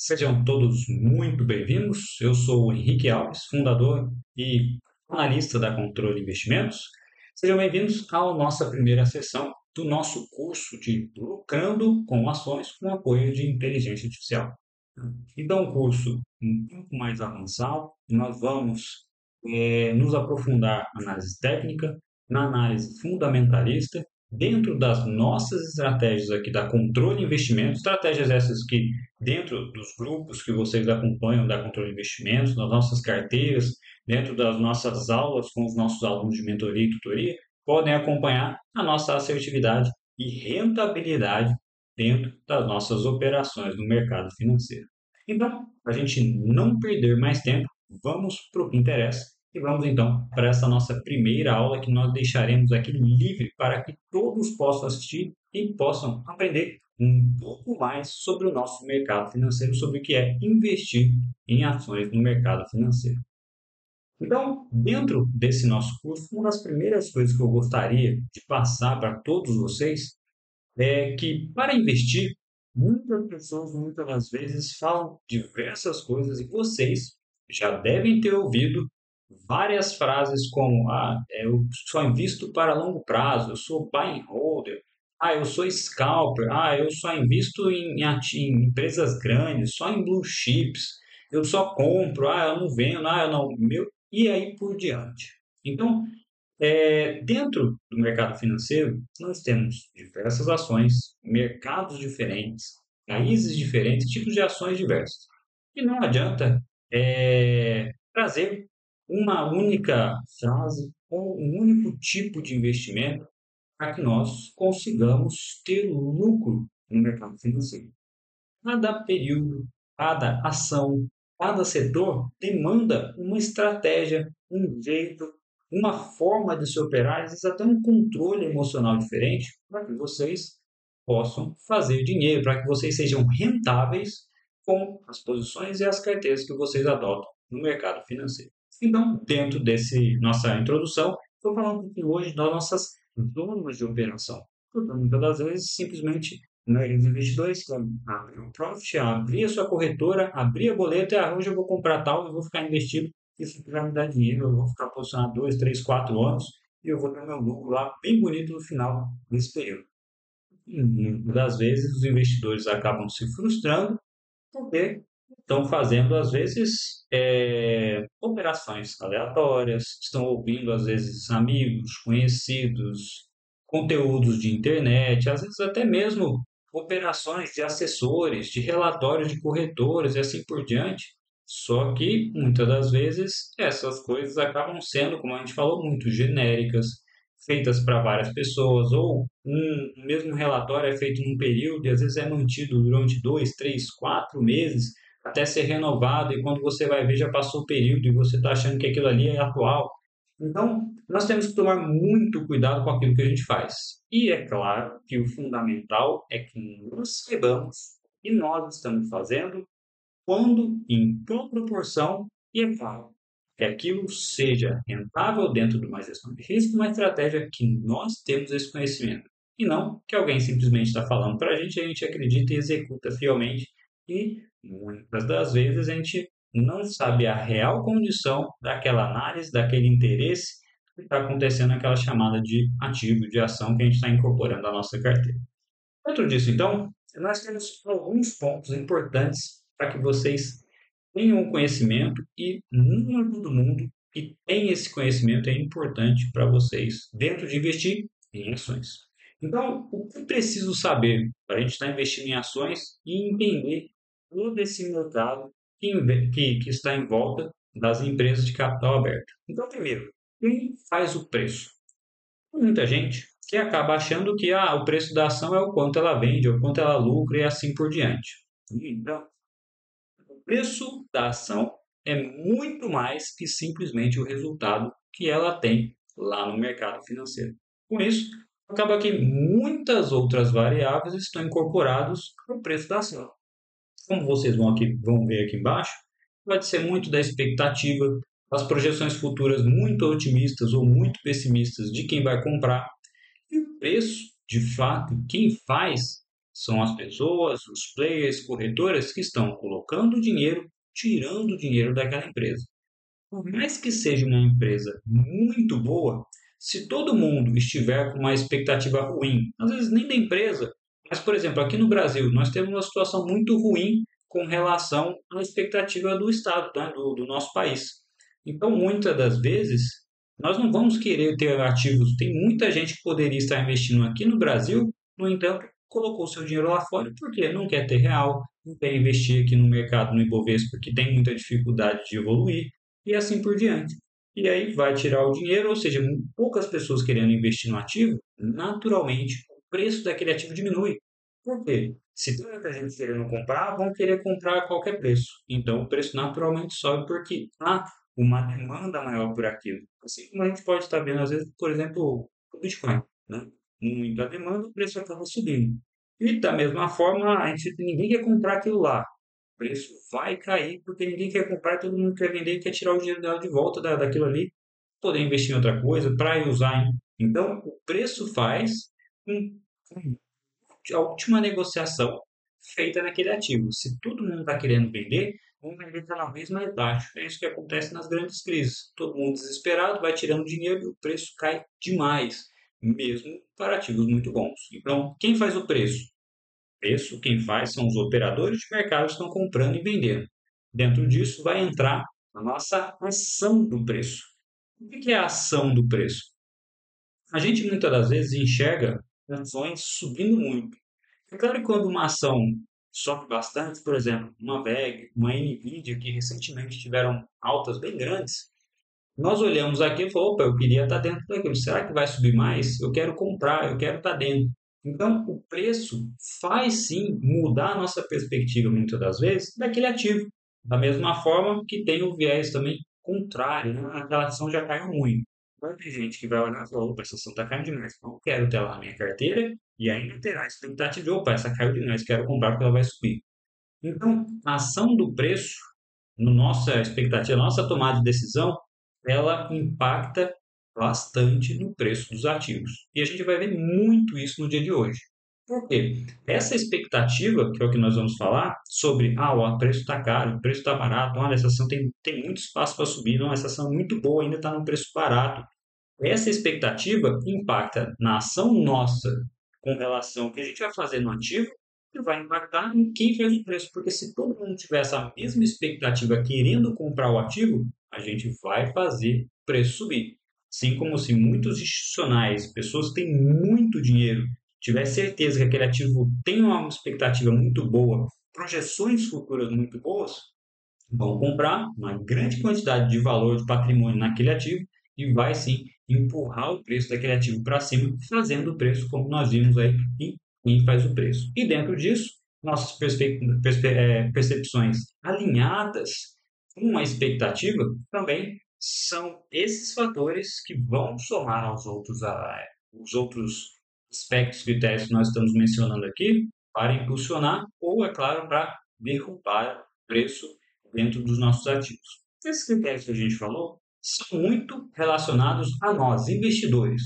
Sejam todos muito bem-vindos. Eu sou o Henrique Alves, fundador e analista da Controle Investimentos. Sejam bem-vindos à nossa primeira sessão do nosso curso de Lucrando com Ações com apoio de inteligência artificial. Então, um curso um pouco mais avançado, nós vamos nos aprofundar na análise técnica, na análise fundamentalista, dentro das nossas estratégias aqui da Controle Investimentos, estratégias essas que dentro dos grupos que vocês acompanham da Controle Investimentos, nas nossas carteiras, dentro das nossas aulas com os nossos alunos de mentoria e tutoria, podem acompanhar a nossa assertividade e rentabilidade dentro das nossas operações no mercado financeiro. Então, para a gente não perder mais tempo, vamos para o que interessa e vamos então para essa nossa primeira aula que nós deixaremos aqui livre para que todos possam assistir e possam aprender um pouco mais sobre o nosso mercado financeiro, sobre o que é investir em ações no mercado financeiro. Então, dentro desse nosso curso, uma das primeiras coisas que eu gostaria de passar para todos vocês é que para investir, muitas pessoas muitas das vezes falam diversas coisas e vocês já devem ter ouvido várias frases como eu só invisto para longo prazo, eu sou buy and holder, eu sou scalper, eu só invisto em empresas grandes, só em blue chips, eu só compro, eu não vendo, eu não, meu, e aí por diante. Então, dentro do mercado financeiro, nós temos diversas ações, mercados diferentes, países diferentes, tipos de ações diversas. E não adianta trazer uma única frase ou um único tipo de investimento para que nós consigamos ter lucro no mercado financeiro. Cada período, cada ação, cada setor demanda uma estratégia, um jeito, uma forma de se operar, às vezes até um controle emocional diferente, para que vocês possam fazer dinheiro, para que vocês sejam rentáveis com as posições e as carteiras que vocês adotam no mercado financeiro. Então, dentro desse nossa introdução, estou falando um pouquinho hoje das nossas zonas de operação. Porque muitas das vezes, simplesmente, os investidores que abrir o profit, abrir a sua corretora, abrir a boleta, e hoje eu vou comprar tal, eu vou ficar investido, isso vai me dar dinheiro, eu vou ficar posicionado 2, 3, 4 anos, e eu vou ter meu lucro lá bem bonito no final desse período. E muitas das vezes os investidores acabam se frustrando porque estão fazendo, às vezes, operações aleatórias, estão ouvindo, às vezes, amigos, conhecidos, conteúdos de internet, às vezes até mesmo operações de assessores, de relatórios de corretores e assim por diante. Só que, muitas das vezes, essas coisas acabam sendo, como a gente falou, muito genéricas, feitas para várias pessoas, ou um mesmo relatório é feito num período e às vezes é mantido durante 2, 3, 4 meses até ser renovado, e quando você vai ver já passou o período e você está achando que aquilo ali é atual. Então, nós temos que tomar muito cuidado com aquilo que a gente faz. E é claro que o fundamental é que nós saibamos o que nós estamos fazendo, quando, em qual proporção, e é claro, que aquilo seja rentável dentro de uma gestão de risco, uma estratégia que nós temos esse conhecimento. E não que alguém simplesmente está falando para a gente acredita e executa fielmente, e muitas das vezes a gente não sabe a real condição daquela análise, daquele interesse que está acontecendo naquela chamada de ativo, de ação que a gente está incorporando à nossa carteira. Dentro disso, então, nós temos alguns pontos importantes para que vocês tenham um conhecimento, e não é todo mundo que tem esse conhecimento, é importante para vocês dentro de investir em ações. Então, o que eu preciso saber para a gente estar investindo em ações e entender todo esse mercado que está em volta das empresas de capital aberto? Então, primeiro, quem faz o preço? Muita gente que acaba achando que o preço da ação é o quanto ela vende, ou quanto ela lucra e assim por diante. Então, o preço da ação é muito mais que simplesmente o resultado que ela tem lá no mercado financeiro. Com isso, acaba que muitas outras variáveis estão incorporadas no preço da ação. Como vocês vão ver aqui embaixo, pode ser muito da expectativa, as projeções futuras muito otimistas ou muito pessimistas de quem vai comprar, e o preço, de fato, quem faz São as pessoas, os players, corretoras que estão colocando dinheiro, tirando dinheiro daquela empresa. Por mais que seja uma empresa muito boa, se todo mundo estiver com uma expectativa ruim, às vezes nem da empresa, mas, por exemplo, aqui no Brasil, nós temos uma situação muito ruim com relação à expectativa do Estado, né, do nosso país. Então, muitas das vezes, nós não vamos querer ter ativos. Tem muita gente que poderia estar investindo aqui no Brasil, no entanto, colocou seu dinheiro lá fora porque não quer ter real, não quer investir aqui no mercado, no Ibovespa, que tem muita dificuldade de evoluir e assim por diante. E aí vai tirar o dinheiro, ou seja, poucas pessoas querendo investir no ativo, naturalmente o preço daquele ativo diminui. Por quê? Se tem muita gente querendo comprar, vão querer comprar a qualquer preço. Então o preço naturalmente sobe porque há uma demanda maior por aquilo. Assim como a gente pode estar vendo, às vezes, por exemplo, o Bitcoin, né? Muita demanda, o preço acaba subindo. E da mesma forma, ninguém quer comprar aquilo lá. O preço vai cair porque ninguém quer comprar, todo mundo quer vender e quer tirar o dinheiro dela de volta daquilo ali, poder investir em outra coisa, para usar. Hein? Então, o preço faz com a última negociação feita naquele ativo. Se todo mundo está querendo vender, vamos vender cada vez mais baixo. É isso que acontece nas grandes crises. Todo mundo desesperado, vai tirando dinheiro e o preço cai demais, mesmo para ativos muito bons. Então, quem faz o preço? Preço, quem faz são os operadores de mercado que estão comprando e vendendo. Dentro disso vai entrar a nossa ação do preço. O que é a ação do preço? A gente muitas das vezes enxerga ações subindo muito. É claro que quando uma ação sobe bastante, por exemplo, uma VEG, uma NVIDIA, que recentemente tiveram altas bem grandes, nós olhamos aqui e falamos, opa, eu queria estar dentro daquilo. Será que vai subir mais? Eu quero comprar, eu quero estar dentro. Então, o preço faz sim mudar a nossa perspectiva, muitas das vezes, daquele ativo. Da mesma forma que tem o viés também contrário, né? Aquela ação já caiu muito. Vai ter gente que vai olhar e falar, opa, essa ação está caindo demais. Não quero ter ela na minha carteira e ainda terá a expectativa de, opa, essa caiu demais, quero comprar porque ela vai subir. Então, a ação do preço, no nossa expectativa, a nossa tomada de decisão, ela impacta bastante no preço dos ativos. E a gente vai ver muito isso no dia de hoje. Por quê? Essa expectativa, que é o que nós vamos falar, sobre o preço está caro, o preço está barato, olha, essa ação tem muito espaço para subir, não, essa ação é muito boa, ainda está no preço barato. Essa expectativa impacta na ação nossa com relação ao que a gente vai fazer no ativo e vai impactar em quem fez o preço. Porque se todo mundo tiver essa mesma expectativa querendo comprar o ativo, a gente vai fazer o preço subir. Assim como se muitos institucionais, pessoas que têm muito dinheiro, tiver certeza que aquele ativo tem uma expectativa muito boa, projeções futuras muito boas, vão comprar uma grande quantidade de valor de patrimônio naquele ativo e vai sim empurrar o preço daquele ativo para cima, fazendo o preço como nós vimos aí em quem faz o preço. E dentro disso, nossas percepções alinhadas com a expectativa também são esses fatores que vão somar os outros aspectos, critérios que nós estamos mencionando aqui para impulsionar ou, é claro, para derrubar o preço dentro dos nossos ativos. Esses critérios que a gente falou são muito relacionados a nós, investidores,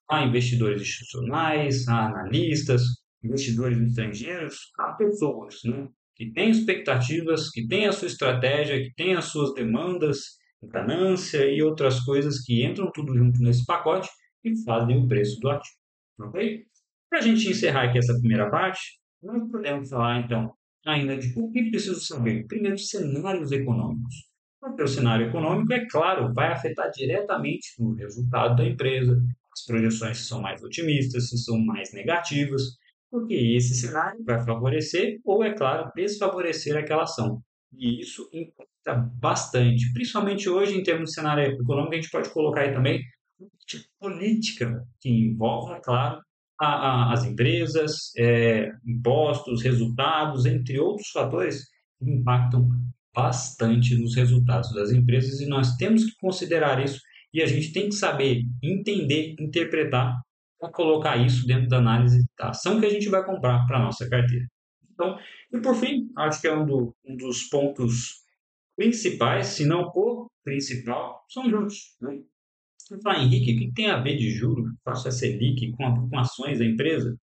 a investidores institucionais, a analistas, investidores estrangeiros, a pessoas, né? Que têm expectativas, que têm a sua estratégia, que têm as suas demandas, ganância e outras coisas que entram tudo junto nesse pacote e fazem o preço do ativo. Ok? Para a gente encerrar aqui essa primeira parte, nós podemos falar então ainda de o que preciso saber. Primeiro, cenários econômicos. Porque o cenário econômico, é claro, vai afetar diretamente no resultado da empresa, as projeções se são mais otimistas, se são mais negativas, porque esse cenário vai favorecer ou, é claro, desfavorecer aquela ação. E isso impacta bastante, principalmente hoje, em termos de cenário econômico, a gente pode colocar aí também de política que envolve, é claro, as empresas, impostos, resultados, entre outros fatores que impactam bastante nos resultados das empresas e nós temos que considerar isso e a gente tem que saber entender, interpretar para colocar isso dentro da análise da ação que a gente vai comprar para a nossa carteira. Então, e por fim, acho que é um dos pontos principais, se não o principal, são juros. Né? Você fala, Henrique, o que tem a ver de juro? Faço a Selic com ações da empresa?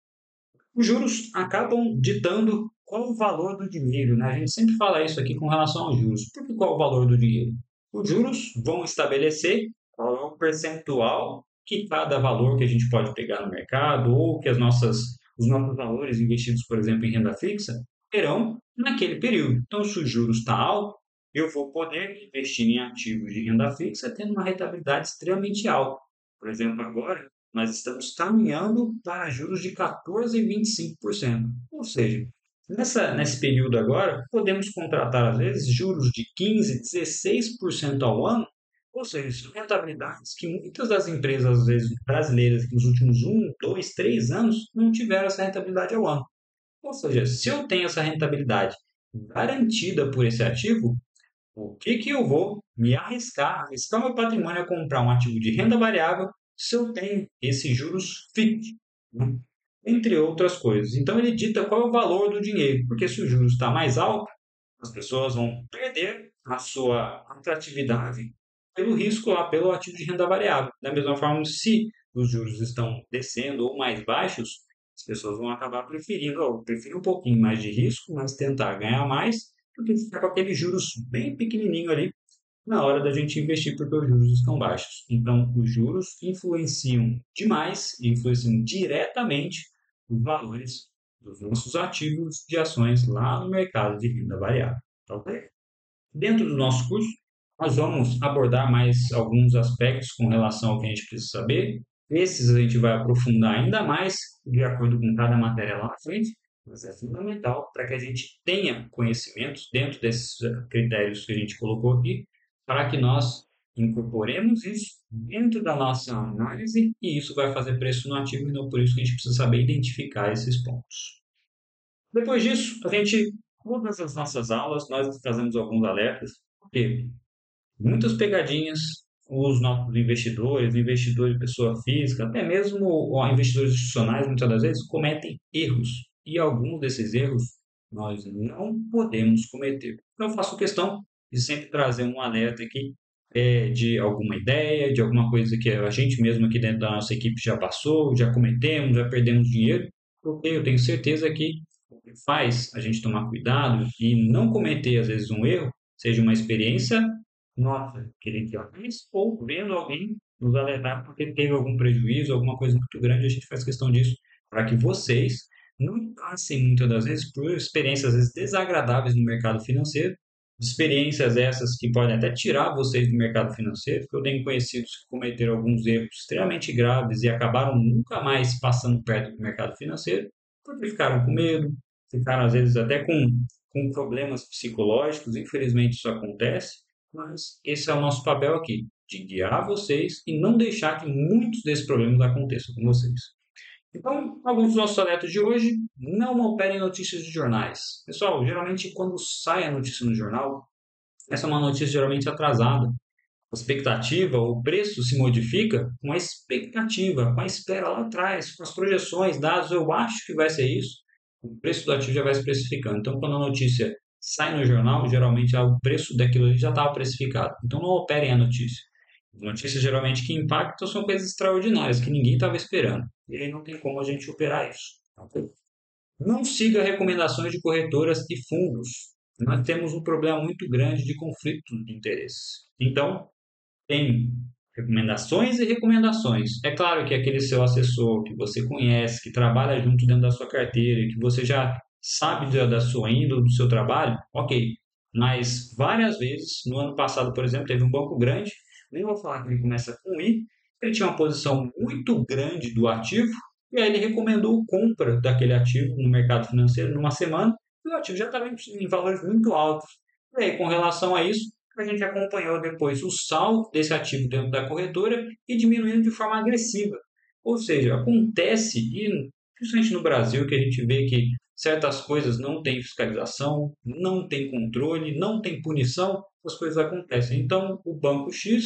Os juros acabam ditando qual o valor do dinheiro, né? A gente sempre fala isso aqui com relação aos juros. Por que qual o valor do dinheiro? Os juros vão estabelecer qual é o percentual que cada valor que a gente pode pegar no mercado ou que os nossos valores investidos, por exemplo, em renda fixa, terão naquele período. Então, se o juros está alto, eu vou poder investir em ativos de renda fixa tendo uma rentabilidade extremamente alta. Por exemplo, agora, nós estamos caminhando para juros de 14,25%. Ou seja, nesse período agora, podemos contratar, às vezes, juros de 15%, 16% ao ano, ou seja, são rentabilidades que muitas das empresas, às vezes, brasileiras, que nos últimos 1, 2, 3 anos, não tiveram essa rentabilidade ao ano. Ou seja, se eu tenho essa rentabilidade garantida por esse ativo, por que que eu vou me arriscar meu patrimônio a comprar um ativo de renda variável se eu tenho esses juros fixos, né? Entre outras coisas. Então ele dita qual é o valor do dinheiro, porque se o juros está mais alto, as pessoas vão perder a sua atratividade pelo risco lá, pelo ativo de renda variável. Da mesma forma, se os juros estão descendo ou mais baixos, as pessoas vão acabar preferindo, oh, prefiro um pouquinho mais de risco, mas tentar ganhar mais, do que ficar com aqueles juros bem pequenininho ali na hora da gente investir porque os juros estão baixos. Então, os juros influenciam demais, influenciam diretamente os valores dos nossos ativos de ações lá no mercado de renda variável. Tá ok? Dentro do nosso curso, nós vamos abordar mais alguns aspectos com relação ao que a gente precisa saber. Esses a gente vai aprofundar ainda mais de acordo com cada matéria lá na frente, mas é fundamental para que a gente tenha conhecimentos dentro desses critérios que a gente colocou aqui, para que nós incorporemos isso dentro da nossa análise e isso vai fazer preço no ativo, então por isso que a gente precisa saber identificar esses pontos. Depois disso, todas as nossas aulas, nós fazemos alguns alertas, porque muitas pegadinhas, os nossos investidores, investidores de pessoa física, até mesmo investidores institucionais, muitas das vezes, cometem erros. E alguns desses erros nós não podemos cometer. Então, eu faço questão de sempre trazer um alerta aqui de alguma ideia, de alguma coisa que a gente mesmo aqui dentro da nossa equipe já passou, já cometemos, já perdemos dinheiro, porque eu tenho certeza que o que faz a gente tomar cuidado e não cometer, às vezes, um erro, seja uma experiência nossa, que a gente já fez, ou vendo alguém nos alertar porque teve algum prejuízo, alguma coisa muito grande, a gente faz questão disso, para que vocês não passem muitas das vezes por experiências às vezes desagradáveis no mercado financeiro, experiências essas que podem até tirar vocês do mercado financeiro, porque eu tenho conhecidos que cometeram alguns erros extremamente graves e acabaram nunca mais passando perto do mercado financeiro, porque ficaram com medo, ficaram às vezes até com problemas psicológicos, infelizmente isso acontece, mas esse é o nosso papel aqui, de guiar vocês e não deixar que muitos desses problemas aconteçam com vocês. Então, alguns dos nossos alertas de hoje, não operem notícias de jornais. Pessoal, geralmente quando sai a notícia no jornal, essa é uma notícia geralmente atrasada. A expectativa, o preço se modifica com a expectativa, com a espera lá atrás, com as projeções, dados, eu acho que vai ser isso. O preço do ativo já vai se precificando. Então, quando a notícia sai no jornal, geralmente o preço daquilo ali já estava precificado. Então, não operem a notícia. As notícias geralmente que impactam são coisas extraordinárias que ninguém estava esperando. E aí não tem como a gente operar isso. Ok? Não siga recomendações de corretoras e fundos. Nós temos um problema muito grande de conflito de interesse. Então, tem recomendações e recomendações. É claro que aquele seu assessor que você conhece, que trabalha junto dentro da sua carteira, que você já sabe da sua índole, do seu trabalho, ok. Mas várias vezes, no ano passado, por exemplo, teve um banco grande, nem vou falar que ele começa com I, ele tinha uma posição muito grande do ativo, e aí ele recomendou compra daquele ativo no mercado financeiro numa semana, e o ativo já estava em valores muito altos. E aí, com relação a isso, a gente acompanhou depois o saldo desse ativo dentro da corretora e diminuindo de forma agressiva. Ou seja, acontece, e principalmente no Brasil, que a gente vê que certas coisas não têm fiscalização, não tem controle, não tem punição, as coisas acontecem. Então, o banco X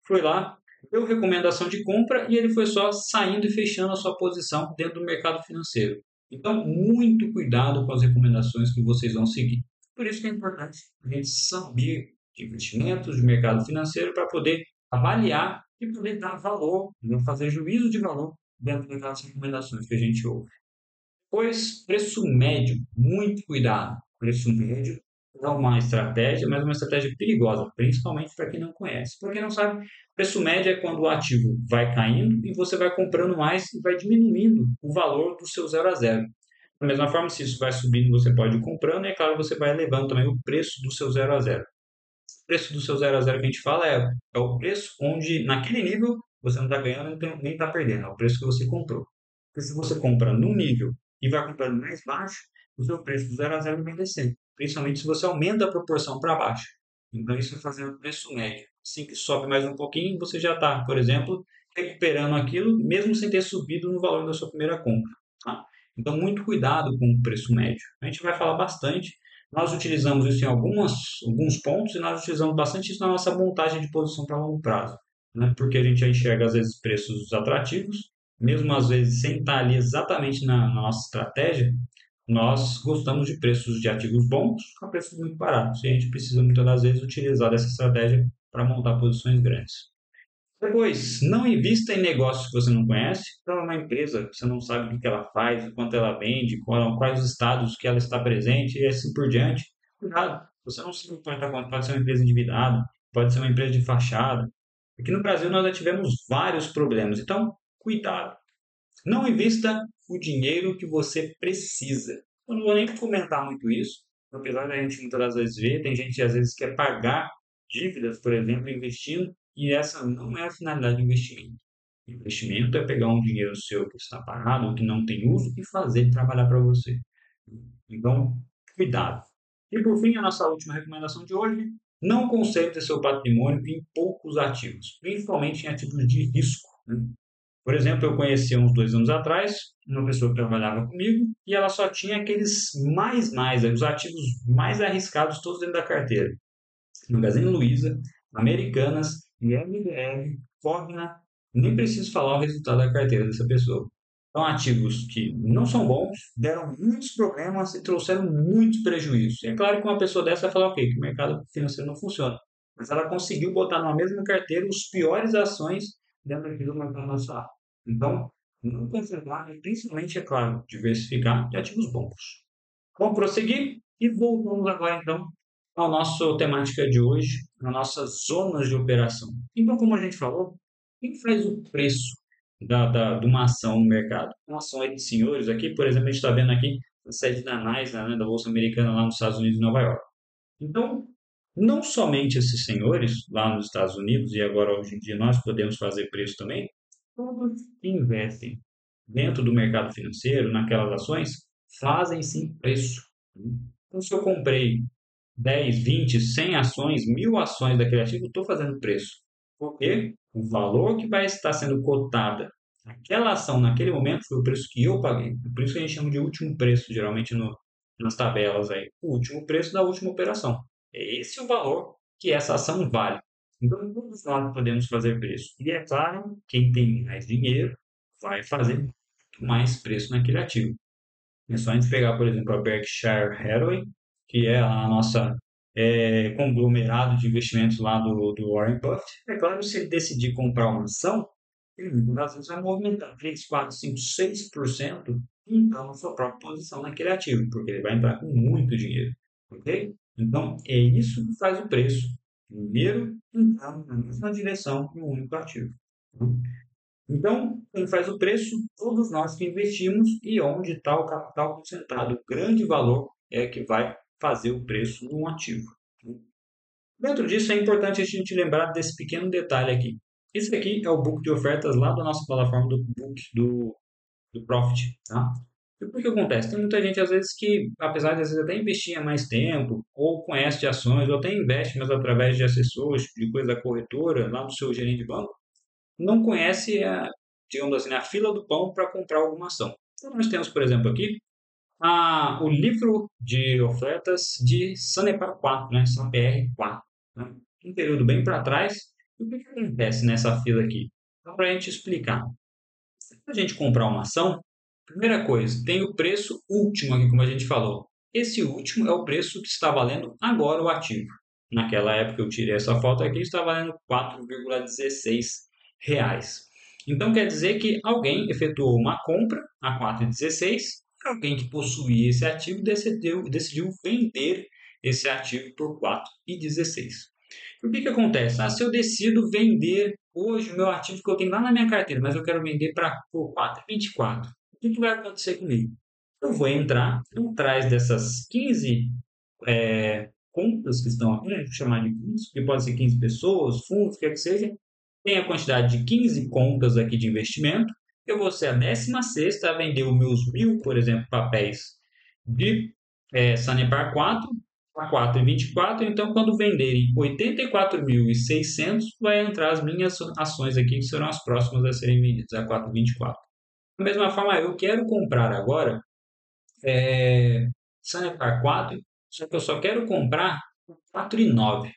foi lá, deu recomendação de compra e ele foi só saindo e fechando a sua posição dentro do mercado financeiro. Então, muito cuidado com as recomendações que vocês vão seguir. Por isso que é importante a gente saber de investimentos, de mercado financeiro, para poder avaliar e poder dar valor, fazer juízo de valor dentro das recomendações que a gente ouve. Pois preço médio, muito cuidado. Preço médio é uma estratégia, mas uma estratégia perigosa, principalmente para quem não conhece. Para quem não sabe, preço médio é quando o ativo vai caindo e você vai comprando mais e vai diminuindo o valor do seu zero a zero. Da mesma forma, se isso vai subindo, você pode ir comprando, e é claro, você vai elevando também o preço do seu zero a zero. O preço do seu zero a zero que a gente fala é o preço onde, naquele nível, você não está ganhando nem está perdendo, é o preço que você comprou. Porque se você compra num nível e vai comprando mais baixo, o seu preço do zero a zero vai descer. Principalmente se você aumenta a proporção para baixo. Então, isso vai fazer o preço médio. Assim que sobe mais um pouquinho, você já está, por exemplo, recuperando aquilo, mesmo sem ter subido no valor da sua primeira compra. Tá? Então, muito cuidado com o preço médio. A gente vai falar bastante. Nós utilizamos isso em alguns pontos e nós utilizamos bastante isso na nossa montagem de posição para longo prazo. Né? Porque a gente já enxerga, às vezes, preços atrativos, mesmo às vezes sem estar ali exatamente na nossa estratégia, nós gostamos de preços de ativos bons a preços muito baratos. E a gente precisa, muitas das vezes, utilizar dessa estratégia para montar posições grandes. Depois, não invista em negócios que você não conhece. Então, é uma empresa que você não sabe o que ela faz, o quanto ela vende, quais os estados que ela está presente e assim por diante. Cuidado, você não sabe o que pode acontecer. Pode ser uma empresa endividada, pode ser uma empresa de fachada. Aqui no Brasil nós já tivemos vários problemas. Então, cuidado. Não invista o dinheiro que você precisa. Eu não vou nem comentar muito isso, apesar da gente muitas das vezes ver, tem gente que às vezes quer pagar dívidas, por exemplo, investindo, e essa não é a finalidade do investimento. Investimento é pegar um dinheiro seu que está parado, ou que não tem uso, e fazer ele trabalhar para você. Então, cuidado. E por fim, a nossa última recomendação de hoje: não concentre seu patrimônio em poucos ativos, principalmente em ativos de risco. Né? Por exemplo, eu conheci uns 2 anos atrás uma pessoa que trabalhava comigo e ela só tinha aqueles os ativos mais arriscados todos dentro da carteira. Magazine Luiza, Americanas, IMBR, Cogna, nem preciso falar o resultado da carteira dessa pessoa. São ativos que não são bons, deram muitos problemas e trouxeram muitos prejuízos. E é claro que uma pessoa dessa vai falar, ok, que o mercado financeiro não funciona. Mas ela conseguiu botar na mesma carteira os piores ações dentro daquilo do mercado nacional. Então, não conservar e principalmente, é claro, diversificar de ativos bons. Vamos prosseguir e voltamos agora então à nossa temática de hoje, nas nossas zonas de operação. Então, como a gente falou, quem faz o preço de uma ação no mercado? Uma ação aí de senhores, aqui, por exemplo, a gente está vendo aqui a sede da NYSE, né, da Bolsa Americana lá nos Estados Unidos, em Nova York. Então, não somente esses senhores lá nos Estados Unidos, e agora hoje em dia nós podemos fazer preço também, todos que investem dentro do mercado financeiro, naquelas ações, fazem sim preço. Então, se eu comprei 10, 20, 100 ações, 1000 ações daquele ativo, estou fazendo preço. Porque o valor que vai estar sendo cotada aquela ação naquele momento foi o preço que eu paguei. Por isso que a gente chama de último preço, geralmente nas tabelas aí. O último preço da última operação. É esse o valor que essa ação vale. Então, todos nós podemos fazer preço. E é claro, quem tem mais dinheiro vai fazer mais preço naquele ativo. É só a gente pegar, por exemplo, a Berkshire Hathaway, que é a nossa conglomerado de investimentos lá do Warren Buffett. É claro, se ele decidir comprar uma ação, ele às vezes vai movimentar 3, 4, 5, 6% então a sua própria posição naquele ativo, porque ele vai entrar com muito dinheiro. Ok? Então, é isso que faz o preço. Primeiro, entrar na mesma direção que um único ativo. Então, quem faz o preço? Todos nós que investimos e onde está o capital concentrado. O grande valor é que vai fazer o preço de um ativo. Dentro disso, é importante a gente lembrar desse pequeno detalhe aqui. Esse aqui é o book de ofertas lá da nossa plataforma do book do Profit. Tá? E por que acontece? Tem muita gente, às vezes, que, apesar de às vezes até investir há mais tempo, ou conhece de ações, ou até investe, mas através de assessores, de coisa da corretora, lá no seu gerente de banco, não conhece digamos assim, a fila do pão para comprar alguma ação. Então, nós temos, por exemplo, aqui o livro de ofertas de Sanepar 4, né? SAPR 4. Né? Um período bem para trás. E o que acontece nessa fila aqui? Então, para a gente explicar. Para a gente comprar uma ação, primeira coisa, tem o preço último aqui, como a gente falou. Esse último é o preço que está valendo agora o ativo. Naquela época eu tirei essa foto aqui, está valendo R$ 4,16. Então quer dizer que alguém efetuou uma compra a 4,16 Alguém que possuía esse ativo decidiu vender esse ativo por 4,16. O que acontece? Se eu decido vender hoje o meu ativo que eu tenho lá na minha carteira, mas eu quero vender por 4,24, o que vai acontecer comigo? Eu vou entrar atrás dessas 15 contas que estão aqui, né? Vou chamar de contas, que pode ser 15 pessoas, fundos, quer que seja. Tem a quantidade de 15 contas aqui de investimento. Eu vou ser a 16ª a vender os meus 1.000, por exemplo, papéis de Sanepar 4 a 4,24. Então, quando venderem 84.600, vai entrar as minhas ações aqui, que serão as próximas a serem vendidas a 4,24. Da mesma forma, eu quero comprar agora Sanepar 4, só que eu só quero comprar 4,9.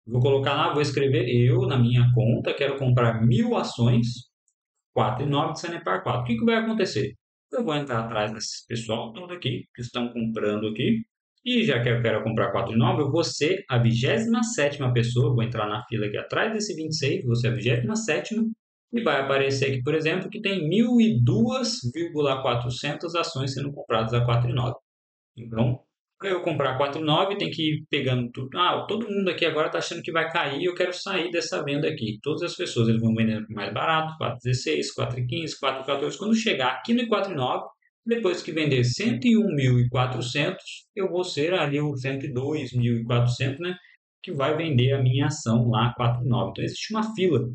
Vou colocar lá, vou escrever eu na minha conta, quero comprar 1.000 ações, 4,9 de Sanepar 4. O que vai acontecer? Eu vou entrar atrás desse pessoal todo aqui, que estão comprando aqui, e já que eu quero comprar 4,9, eu vou ser a 27ª pessoa, vou entrar na fila aqui atrás desse 26, vou ser a 27ª, e vai aparecer aqui, por exemplo, que tem 1.002,400 ações sendo compradas a 4,9. Então, para eu comprar 4,9, tem que ir pegando tudo. Todo mundo aqui agora está achando que vai cair, eu quero sair dessa venda aqui. Todas as pessoas eles vão vendendo mais barato, 4,16, 4,15, 4,14. Quando chegar aqui no 4,9, depois que vender 101.400, eu vou ser ali o 102.400, né? Que vai vender a minha ação lá 4,9. Então, existe uma fila.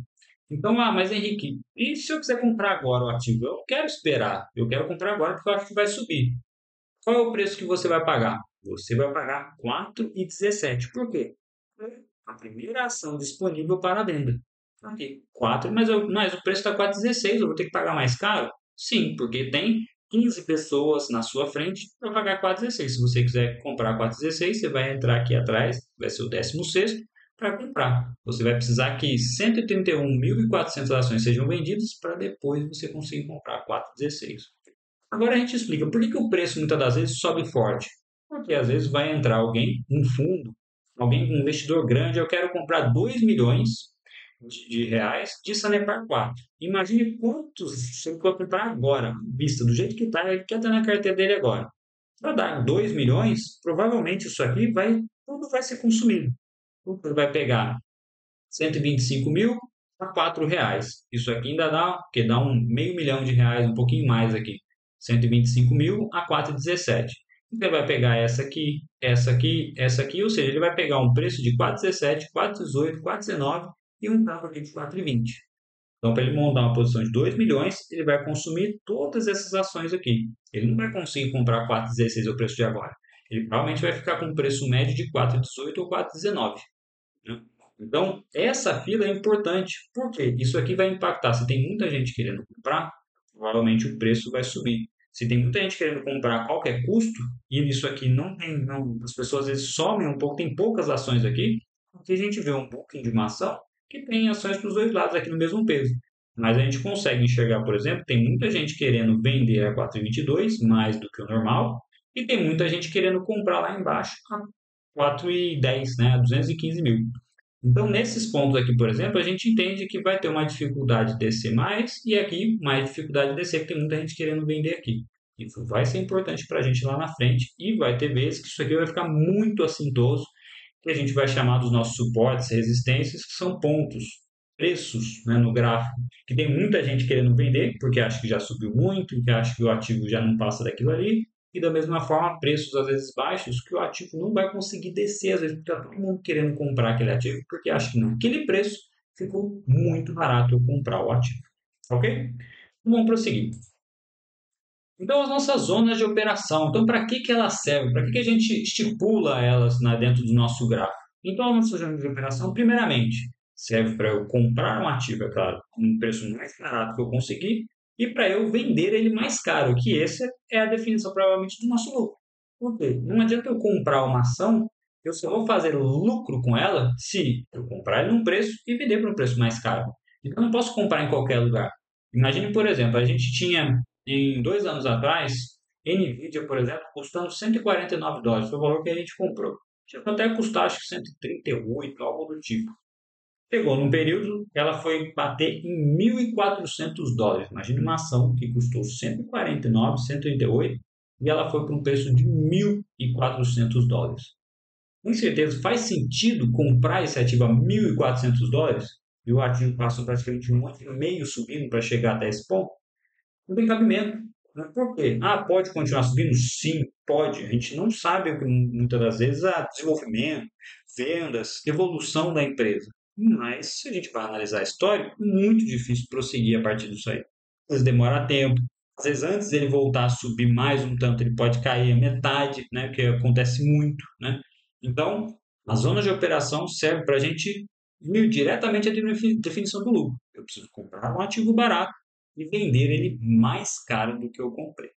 Então, mas Henrique, e se eu quiser comprar agora o ativo? Eu não quero esperar, eu quero comprar agora porque eu acho que vai subir. Qual é o preço que você vai pagar? Você vai pagar 4,17. Por quê? A primeira ação disponível para a venda. Aqui, 4, mas o preço está 4,16. Eu vou ter que pagar mais caro? Sim, porque tem 15 pessoas na sua frente para pagar 4,16. Se você quiser comprar 4,16, você vai entrar aqui atrás, vai ser o 16º, para comprar. Você vai precisar que 131.400 ações sejam vendidas para depois você conseguir comprar 4,16. Agora a gente explica por que o preço muitas das vezes sobe forte. Porque às vezes vai entrar alguém, um fundo, alguém, um investidor grande, eu quero comprar 2 milhões de reais de Sanepar 4. Imagine quantos você pode comprar agora, vista do jeito que está, ele quer estar na carteira dele agora. Para dar 2 milhões, provavelmente isso aqui tudo vai ser consumido. Tudo vai pegar 125 mil a 4 reais. Isso aqui ainda dá, que dá um meio milhão de reais, um pouquinho mais aqui. 125 mil a 4,17. Então, ele vai pegar essa aqui, essa aqui, essa aqui, ou seja, ele vai pegar um preço de 4,17, 4,18, 4,19 e um tapa aqui de 4,20. Então, para ele montar uma posição de 2 milhões, ele vai consumir todas essas ações aqui. Ele não vai conseguir comprar 4,16, o preço de agora. Ele provavelmente vai ficar com um preço médio de 4,18 ou 4,19. Então, essa fila é importante, porque isso aqui vai impactar. Se tem muita gente querendo comprar, provavelmente o preço vai subir. Se tem muita gente querendo comprar a qualquer custo, e isso aqui as pessoas às vezes somem um pouco, tem poucas ações aqui, porque a gente vê um booking de uma ação que tem ações para os dois lados aqui no mesmo peso. Mas a gente consegue enxergar, por exemplo, tem muita gente querendo vender a 4,22, mais do que o normal, e tem muita gente querendo comprar lá embaixo a 4,10, né, a 215 mil. Então, nesses pontos aqui, por exemplo, a gente entende que vai ter uma dificuldade de descer mais e aqui mais dificuldade de descer, porque tem muita gente querendo vender aqui. Isso vai ser importante para a gente lá na frente e vai ter vezes que isso aqui vai ficar muito assintoso, que a gente vai chamar dos nossos suportes, resistências, que são pontos, preços, né, no gráfico, que tem muita gente querendo vender, porque acha que já subiu muito, que acha que o ativo já não passa daquilo ali, e da mesma forma, preços às vezes baixos, que o ativo não vai conseguir descer, às vezes, porque está todo mundo querendo comprar aquele ativo, porque acha que naquele preço ficou muito barato eu comprar o ativo. Ok? Vamos prosseguir. Então, as nossas zonas de operação. Então, para que elas servem? Para que a gente estipula elas dentro do nosso gráfico? Então, as nossas zonas de operação, primeiramente, serve para eu comprar um ativo, é claro, com um preço mais barato que eu conseguir, e para eu vender ele mais caro, que essa é a definição, provavelmente, do nosso lucro. Por quê? Não adianta eu comprar uma ação, eu só vou fazer lucro com ela se eu comprar ele num preço e vender por um preço mais caro. Então, eu não posso comprar em qualquer lugar. Imagine, por exemplo, a gente tinha em 2 anos atrás, Nvidia, por exemplo, custando $149, foi o valor que a gente comprou. Chegou até a custar, acho que 138, algo do tipo. Chegou num período, ela foi bater em $1.400. Imagine uma ação que custou 149, 138, e ela foi para um preço de US$ 1.400. Com certeza faz sentido comprar esse ativo a US$ 1.400 e o ativo passou praticamente um ano e meio subindo para chegar até esse ponto? Não tem cabimento. Né? Por quê? Ah, pode continuar subindo? Sim, pode. A gente não sabe muitas das vezes a desenvolvimento, vendas, evolução da empresa. Mas se a gente vai analisar a história, é muito difícil prosseguir a partir disso aí. Às vezes demora tempo. Às vezes antes dele voltar a subir mais um tanto, ele pode cair a metade, né? Que acontece muito, né? Então, a zona de operação serve para a gente ir diretamente à definição do lucro. Eu preciso comprar um ativo barato e vender ele mais caro do que eu comprei.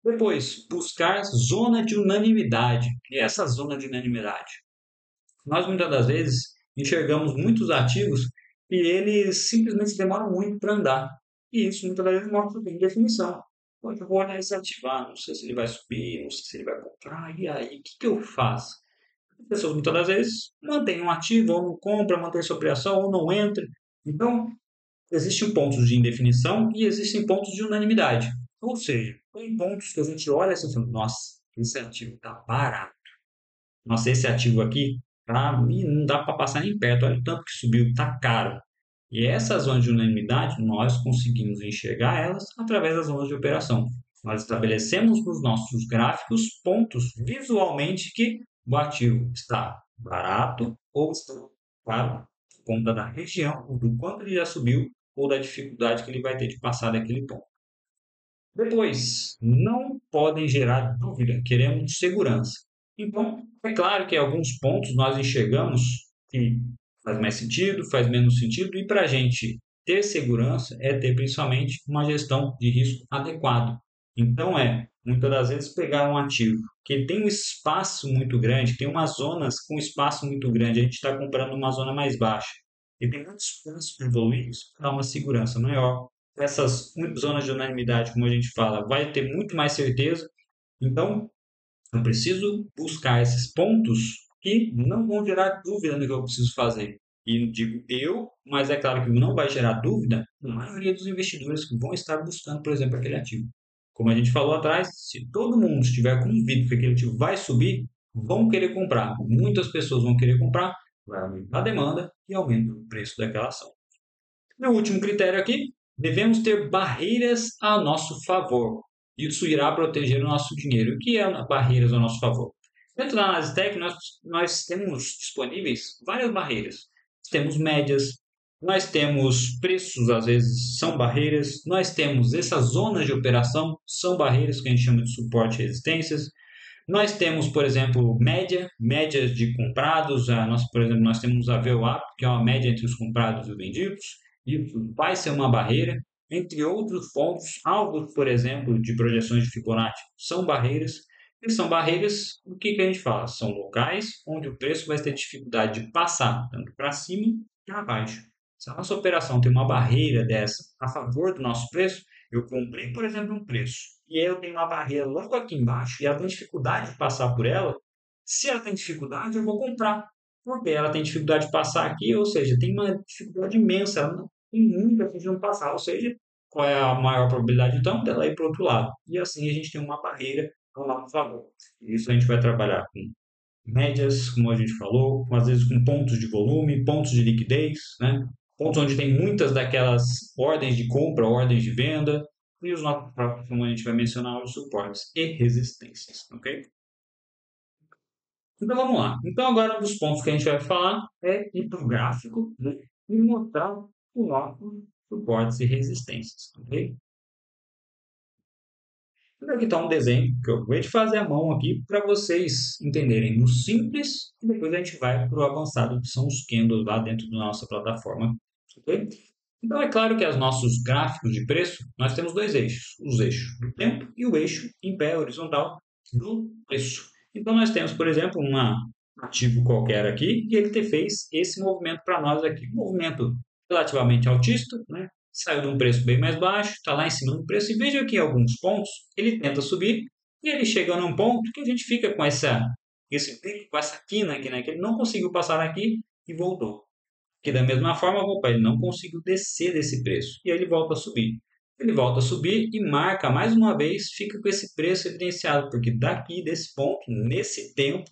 Depois, buscar zona de unanimidade. E essa zona de unanimidade? Nós muitas das vezes enxergamos muitos ativos e eles simplesmente demoram muito para andar. E isso muitas vezes mostra bem definição. Pô, eu vou olhar esse ativo, não sei se ele vai subir, não sei se ele vai comprar, e aí, o que eu faço? As pessoas muitas das vezes mantêm um ativo, ou não compra, mantém sua operação, ou não entra. Então, existem pontos de indefinição e existem pontos de unanimidade. Ou seja, tem pontos que a gente olha assim e fala, nossa, esse ativo está barato. Nossa, esse ativo aqui, para mim, não dá para passar nem perto. Olha o tanto que subiu, está caro. E essas zonas de unanimidade, nós conseguimos enxergar elas através das zonas de operação. Nós estabelecemos nos nossos gráficos pontos visualmente que o ativo está barato ou está caro, por conta da região, do quanto ele já subiu ou da dificuldade que ele vai ter de passar daquele ponto. Depois, não podem gerar dúvida, queremos segurança. Então, é claro que em alguns pontos nós enxergamos que faz mais sentido, faz menos sentido, e para a gente ter segurança é ter principalmente uma gestão de risco adequada. Então, muitas das vezes pegar um ativo que tem um espaço muito grande, tem umas zonas com espaço muito grande, a gente está comprando uma zona mais baixa, e tem muitos espaço para evoluir, isso dá uma segurança maior. Essas zonas de unanimidade, como a gente fala, vai ter muito mais certeza. Então, eu preciso buscar esses pontos que não vão gerar dúvida no que eu preciso fazer. E digo eu, mas é claro que não vai gerar dúvida a maioria dos investidores que vão estar buscando, por exemplo, aquele ativo. Como a gente falou atrás, se todo mundo estiver convicto que aquele ativo vai subir, vão querer comprar. Muitas pessoas vão querer comprar, vai aumentar a demanda e aumenta o preço daquela ação. E o último critério aqui, devemos ter barreiras a nosso favor. Isso irá proteger o nosso dinheiro. O que é barreiras a nosso favor? Dentro da análise técnica, nós temos disponíveis várias barreiras. Temos médias, nós temos preços, às vezes, são barreiras, nós temos essas zonas de operação, são barreiras que a gente chama de suporte e resistências. Nós temos, por exemplo, médias de comprados. Por exemplo, nós temos a VWAP, que é uma média entre os comprados e os vendidos. Isso vai ser uma barreira. Entre outros pontos, alvos, por exemplo, de projeções de Fibonacci, são barreiras. E são barreiras, o que a gente fala? São locais onde o preço vai ter dificuldade de passar, tanto para cima quanto para baixo. Se a nossa operação tem uma barreira dessa a favor do nosso preço, eu comprei, por exemplo, um preço e eu tenho uma barreira logo aqui embaixo e ela tem dificuldade de passar por ela. Se ela tem dificuldade, eu vou comprar. Porque ela tem dificuldade de passar aqui, ou seja, tem uma dificuldade imensa, ela não tem muita chance de não passar, ou seja, qual é a maior probabilidade então dela ir para o outro lado. E assim a gente tem uma barreira ao nosso favor. Isso a gente vai trabalhar com médias, como a gente falou, às vezes com pontos de volume, pontos de liquidez, né? Pontos onde tem muitas daquelas ordens de compra, ordens de venda, e os nossos próprios, como a gente vai mencionar, os suportes e resistências, ok? Então vamos lá. Então agora um dos pontos que a gente vai falar é ir para o gráfico, né, e mostrar os nossos suportes e resistências, ok? Então aqui está um desenho que eu vou de fazer à mão aqui para vocês entenderem no simples e depois a gente vai para o avançado, que são os candles lá dentro da nossa plataforma, ok? Então é claro que os nossos gráficos de preço, nós temos dois eixos, os eixos do tempo e o eixo em pé horizontal do preço. Então nós temos, por exemplo, um ativo qualquer aqui e ele fez esse movimento para nós aqui, um movimento relativamente altista, né? Saiu de um preço bem mais baixo, está lá em cima do preço e veja que em alguns pontos ele tenta subir e ele chega num ponto que a gente fica com esse pico, com essa quina aqui, né? Que ele não conseguiu passar aqui e voltou. Que da mesma forma, opa, ele não conseguiu descer desse preço e aí ele volta a subir. ele volta a subir e marca mais uma vez, fica com esse preço evidenciado, porque daqui desse ponto, nesse tempo,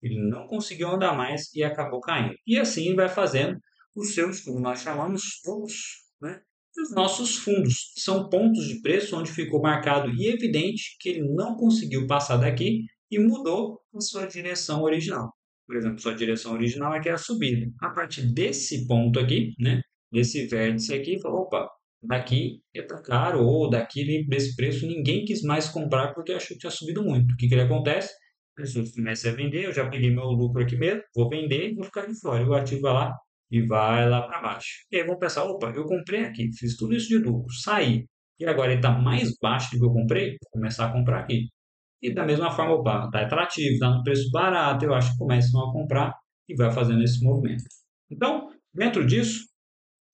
ele não conseguiu andar mais e acabou caindo. E assim ele vai fazendo os seus, como nós chamamos, fundos, né? Os nossos fundos são pontos de preço onde ficou marcado e evidente que ele não conseguiu passar daqui e mudou a sua direção original. Por exemplo, sua direção original aqui é a subida. A partir desse ponto aqui, né, desse vértice aqui, falou, opa, daqui está caro, ou daqui desse preço ninguém quis mais comprar porque achou que tinha subido muito. O que que acontece? As pessoas começam a vender, eu já peguei meu lucro aqui mesmo, vou vender e vou ficar de fora. E o ativo vai lá e vai lá para baixo. E aí vão pensar, opa, eu comprei aqui, fiz tudo isso de lucro, saí. E agora ele está mais baixo do que eu comprei, vou começar a comprar aqui. E da mesma forma, opa, está atrativo, está no preço barato, eu acho que começam a comprar e vai fazendo esse movimento. Então, dentro disso,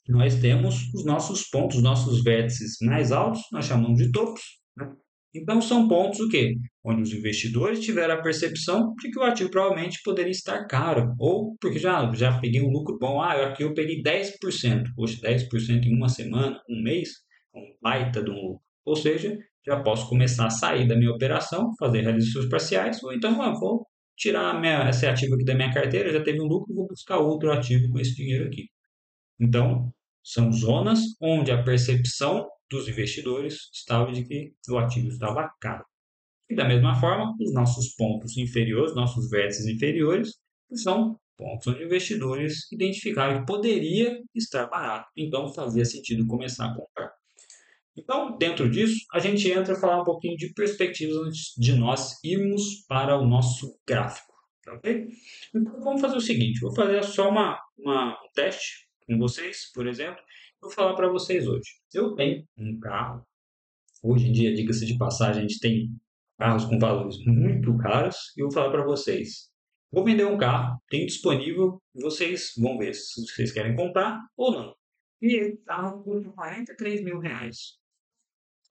nós temos os nossos pontos, os nossos vértices mais altos, nós chamamos de topos, né? Então, são pontos o quê? Onde os investidores tiveram a percepção de que o ativo provavelmente poderia estar caro, ou porque já peguei um lucro bom, aqui eu peguei 10%, poxa, 10% em uma semana, um mês, um baita de um lucro. Ou seja, já posso começar a sair da minha operação, fazer realizações parciais, ou então vou tirar esse ativo aqui da minha carteira, já teve um lucro, vou buscar outro ativo com esse dinheiro aqui. Então, são zonas onde a percepção dos investidores estava de que o ativo estava caro. E da mesma forma, os nossos pontos inferiores, nossos vértices inferiores, que são pontos onde investidores identificaram que poderia estar barato. Então, fazia sentido começar a comprar. Então, dentro disso, a gente entra a falar um pouquinho de perspectivas antes de nós irmos para o nosso gráfico. Ok? Então, vamos fazer o seguinte: vou fazer só um teste com vocês, por exemplo. Vou falar para vocês hoje. Eu tenho um carro. Hoje em dia, diga-se de passagem, a gente tem carros com valores muito caros. E eu vou falar para vocês. Vou vender um carro, tenho disponível, vocês vão ver se vocês querem comprar ou não. E ele carro custa R$ 43.000.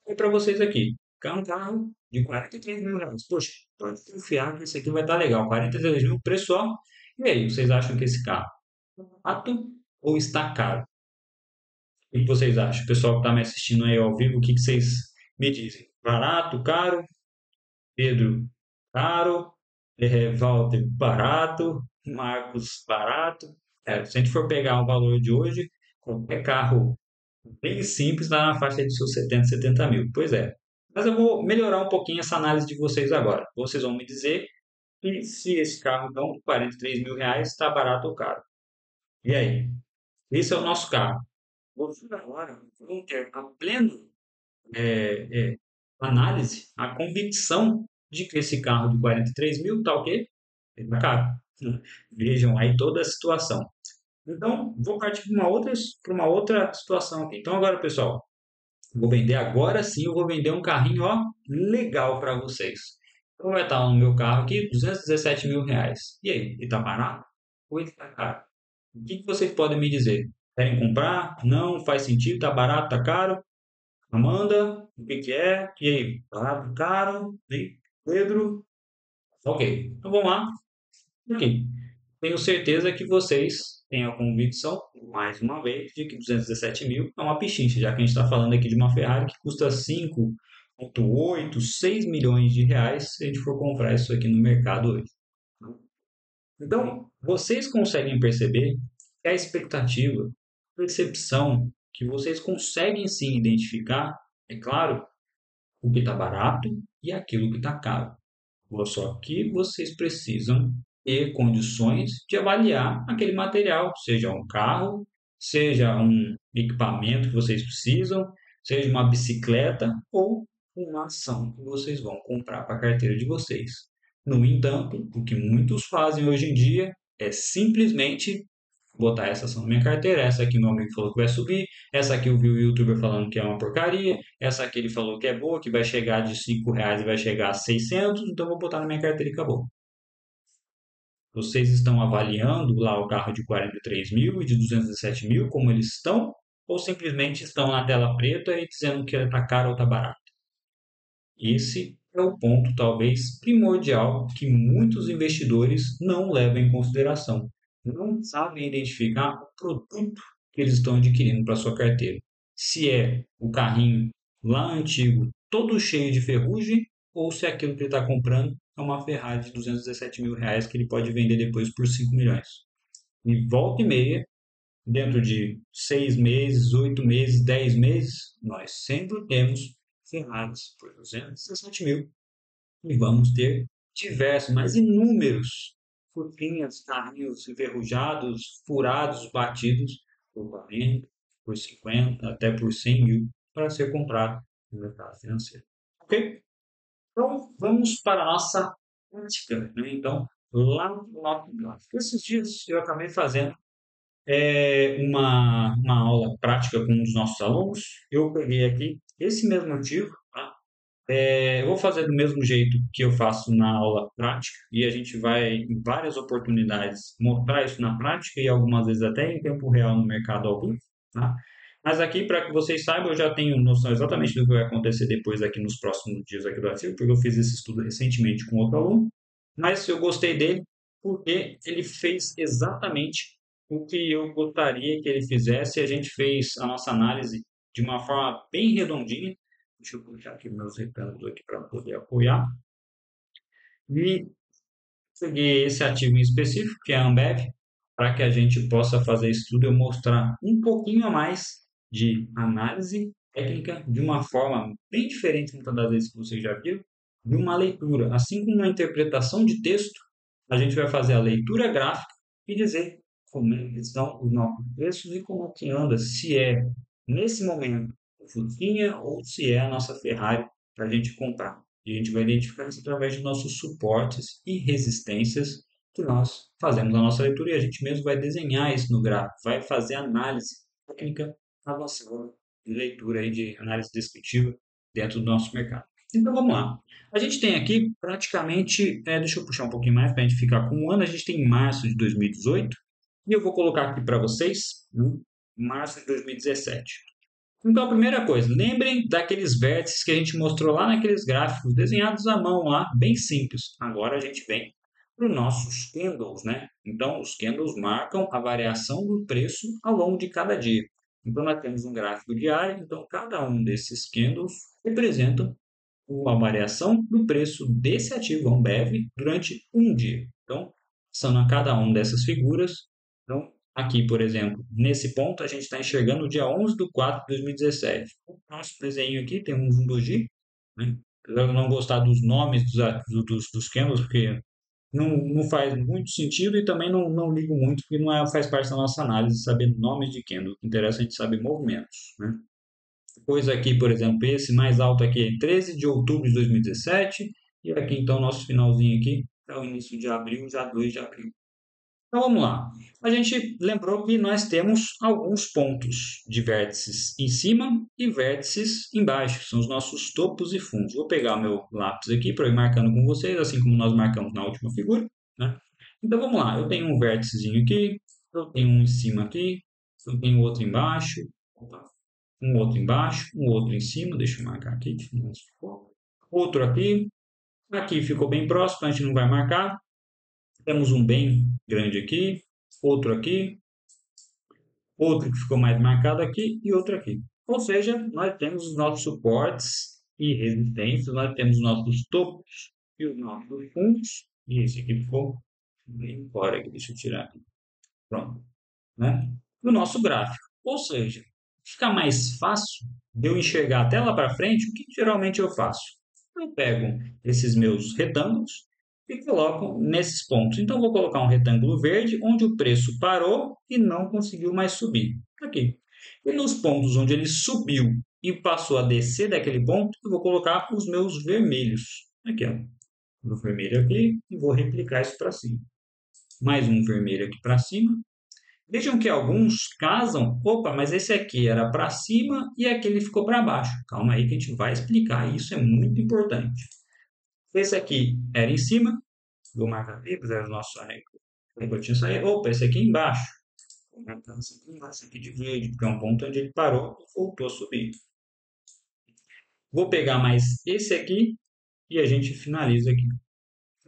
E para vocês aqui, um carro de R$ 43.000. Poxa, pode confiar que esse aqui vai estar legal. 43 mil, preço só. E aí, vocês acham que esse carro é barato ou está caro? O que vocês acham? O pessoal que está me assistindo aí ao vivo, o que vocês me dizem? Barato, caro? Pedro, caro? Walter, barato? Marcos, barato? Se a gente for pegar o valor de hoje, qualquer carro bem simples, lá na faixa de seus 70 mil. Pois é. Mas eu vou melhorar um pouquinho essa análise de vocês agora. Vocês vão me dizer se esse carro, então, R$ 43.000, está barato ou caro. E aí? Esse é o nosso carro. Vocês agora vão ter a plena análise, a convicção de que esse carro de 43 mil está o quê? Ele está caro. Vejam aí toda a situação. Então, vou partir para uma outra situação aqui. Então, agora, pessoal, vou vender agora sim, eu vou vender um carrinho, ó, legal para vocês. Então vai estar no meu carro aqui, R$ 217.000. E aí, ele está barato ou ele está caro? O que vocês podem me dizer? Querem comprar? Não? Faz sentido? Está barato? Está caro? Amanda, o que é? E aí, barato, caro? E Pedro? Ok, então vamos lá. Aqui. Tenho certeza que vocês têm a convicção, mais uma vez, de que 217 mil é uma pichincha, já que a gente está falando aqui de uma Ferrari que custa 5,8, 6 milhões de reais se a gente for comprar isso aqui no mercado hoje. Então, vocês conseguem perceber que a expectativa, a percepção que vocês conseguem sim identificar, é claro, o que está barato e aquilo que está caro. Só que vocês precisam ter condições de avaliar aquele material, seja um carro, seja um equipamento que vocês precisam, seja uma bicicleta ou uma ação que vocês vão comprar para a carteira de vocês. No entanto, o que muitos fazem hoje em dia é simplesmente botar essa ação na minha carteira, essa aqui meu amigo falou que vai subir, essa aqui eu vi o youtuber falando que é uma porcaria, essa aqui ele falou que é boa, que vai chegar de R$ 5 e vai chegar a 600, então vou botar na minha carteira e acabou. Vocês estão avaliando lá o carro de 43 mil e de 207 mil, como eles estão, ou simplesmente estão na tela preta e dizendo que está caro ou está barato? Esse é o ponto, talvez, primordial que muitos investidores não levam em consideração. Não sabem identificar o produto que eles estão adquirindo para sua carteira. Se é o carrinho lá antigo, todo cheio de ferrugem, ou se aquilo que ele está comprando é uma Ferrari de R$ 217 mil que ele pode vender depois por 5 milhões. E volta e meia, dentro de 6 meses, 8 meses, 10 meses, nós sempre temos Ferraris por 217 mil e vamos ter diversos, mas inúmeros furquinhas, carrinhos enferrujados, furados, batidos por 40, por 50, até por 100 mil para ser comprado no mercado financeiro. Ok? Então, vamos para a nossa prática. Né? Então, lá no nosso gráfico. Esses dias eu acabei fazendo uma aula prática com um dos nossos alunos. Eu peguei aqui esse mesmo artigo, tá? Eu vou fazer do mesmo jeito que eu faço na aula prática e a gente vai, em várias oportunidades, mostrar isso na prática e algumas vezes até em tempo real no mercado ao vivo, tá? Mas aqui, para que vocês saibam, eu já tenho noção exatamente do que vai acontecer depois aqui nos próximos dias aqui do artigo, porque eu fiz esse estudo recentemente com outro aluno, mas eu gostei dele porque ele fez exatamente o que eu gostaria que ele fizesse e a gente fez a nossa análise de uma forma bem redondinha. Deixa eu puxar aqui meus retângulos aqui para poder apoiar. E peguei esse ativo em específico, que é a Ambev, para que a gente possa fazer isso tudo e eu mostrar um pouquinho a mais de análise técnica de uma forma bem diferente, muitas das vezes que vocês já viram, de uma leitura. Assim como uma interpretação de texto, a gente vai fazer a leitura gráfica e dizer como é que estão os nossos preços e como que anda, se é nesse momento o Fusquinha ou se é a nossa Ferrari para a gente comprar. E a gente vai identificar isso através de nossos suportes e resistências que nós fazemos na nossa leitura e a gente mesmo vai desenhar isso no gráfico, vai fazer análise técnica avançada de leitura e de análise descritiva dentro do nosso mercado. Então vamos lá. A gente tem aqui praticamente, deixa eu puxar um pouquinho mais para a gente ficar com um ano, a gente tem março de 2018 e eu vou colocar aqui para vocês, março de 2017. Então, a primeira coisa, lembrem daqueles vértices que a gente mostrou lá naqueles gráficos desenhados à mão lá, bem simples. Agora a gente vem para os nossos candles, né? Então, os candles marcam a variação do preço ao longo de cada dia. Então, nós temos um gráfico diário, então cada um desses candles representa a variação do preço desse ativo Ambev durante um dia. Então, são a cada uma dessas figuras. Então, aqui, por exemplo, nesse ponto, a gente está enxergando o dia 11 de 4 de 2017. O nosso desenho aqui tem um doji, né? Eu não gostar dos nomes dos candles, porque não faz muito sentido e também não ligo muito, porque não faz parte da nossa análise saber nomes de candle. O que interessa é a gente saber movimentos, né? Depois aqui, por exemplo, esse mais alto aqui é 13 de outubro de 2017 e aqui então nosso finalzinho aqui é o início de abril, já 2 de abril. Então vamos lá. A gente lembrou que nós temos alguns pontos de vértices em cima e vértices embaixo, que são os nossos topos e fundos. Vou pegar o meu lápis aqui para ir marcando com vocês, assim como nós marcamos na última figura, né? Então vamos lá, eu tenho um vérticezinho aqui, eu tenho um em cima aqui, eu tenho outro embaixo, um outro embaixo, um outro em cima, deixa eu marcar aqui, outro aqui, aqui ficou bem próximo, a gente não vai marcar, temos um bem grande aqui, outro que ficou mais marcado aqui e outro aqui. Ou seja, nós temos os nossos suportes e resistências, nós temos os nossos topos e os nossos fundos, e esse aqui ficou bem fora aqui, deixa eu tirar aqui. Pronto, né? No nosso gráfico. Ou seja, fica mais fácil de eu enxergar até lá para frente, o que geralmente eu faço? Eu pego esses meus retângulos e coloco nesses pontos. Então, vou colocar um retângulo verde onde o preço parou e não conseguiu mais subir. Aqui. E nos pontos onde ele subiu e passou a descer daquele ponto, eu vou colocar os meus vermelhos. Aqui, ó. O vermelho aqui e vou replicar isso para cima. Mais um vermelho aqui para cima. Vejam que alguns casam. Opa, mas esse aqui era para cima e aquele ficou para baixo. Calma aí que a gente vai explicar. Isso é muito importante. Esse aqui era em cima. Vou marcar aqui, era o nosso recortinho sair. Opa, esse aqui embaixo. Vou marcar esse aqui de verde, porque é um ponto onde ele parou e voltou a subir. Vou pegar mais esse aqui e a gente finaliza aqui.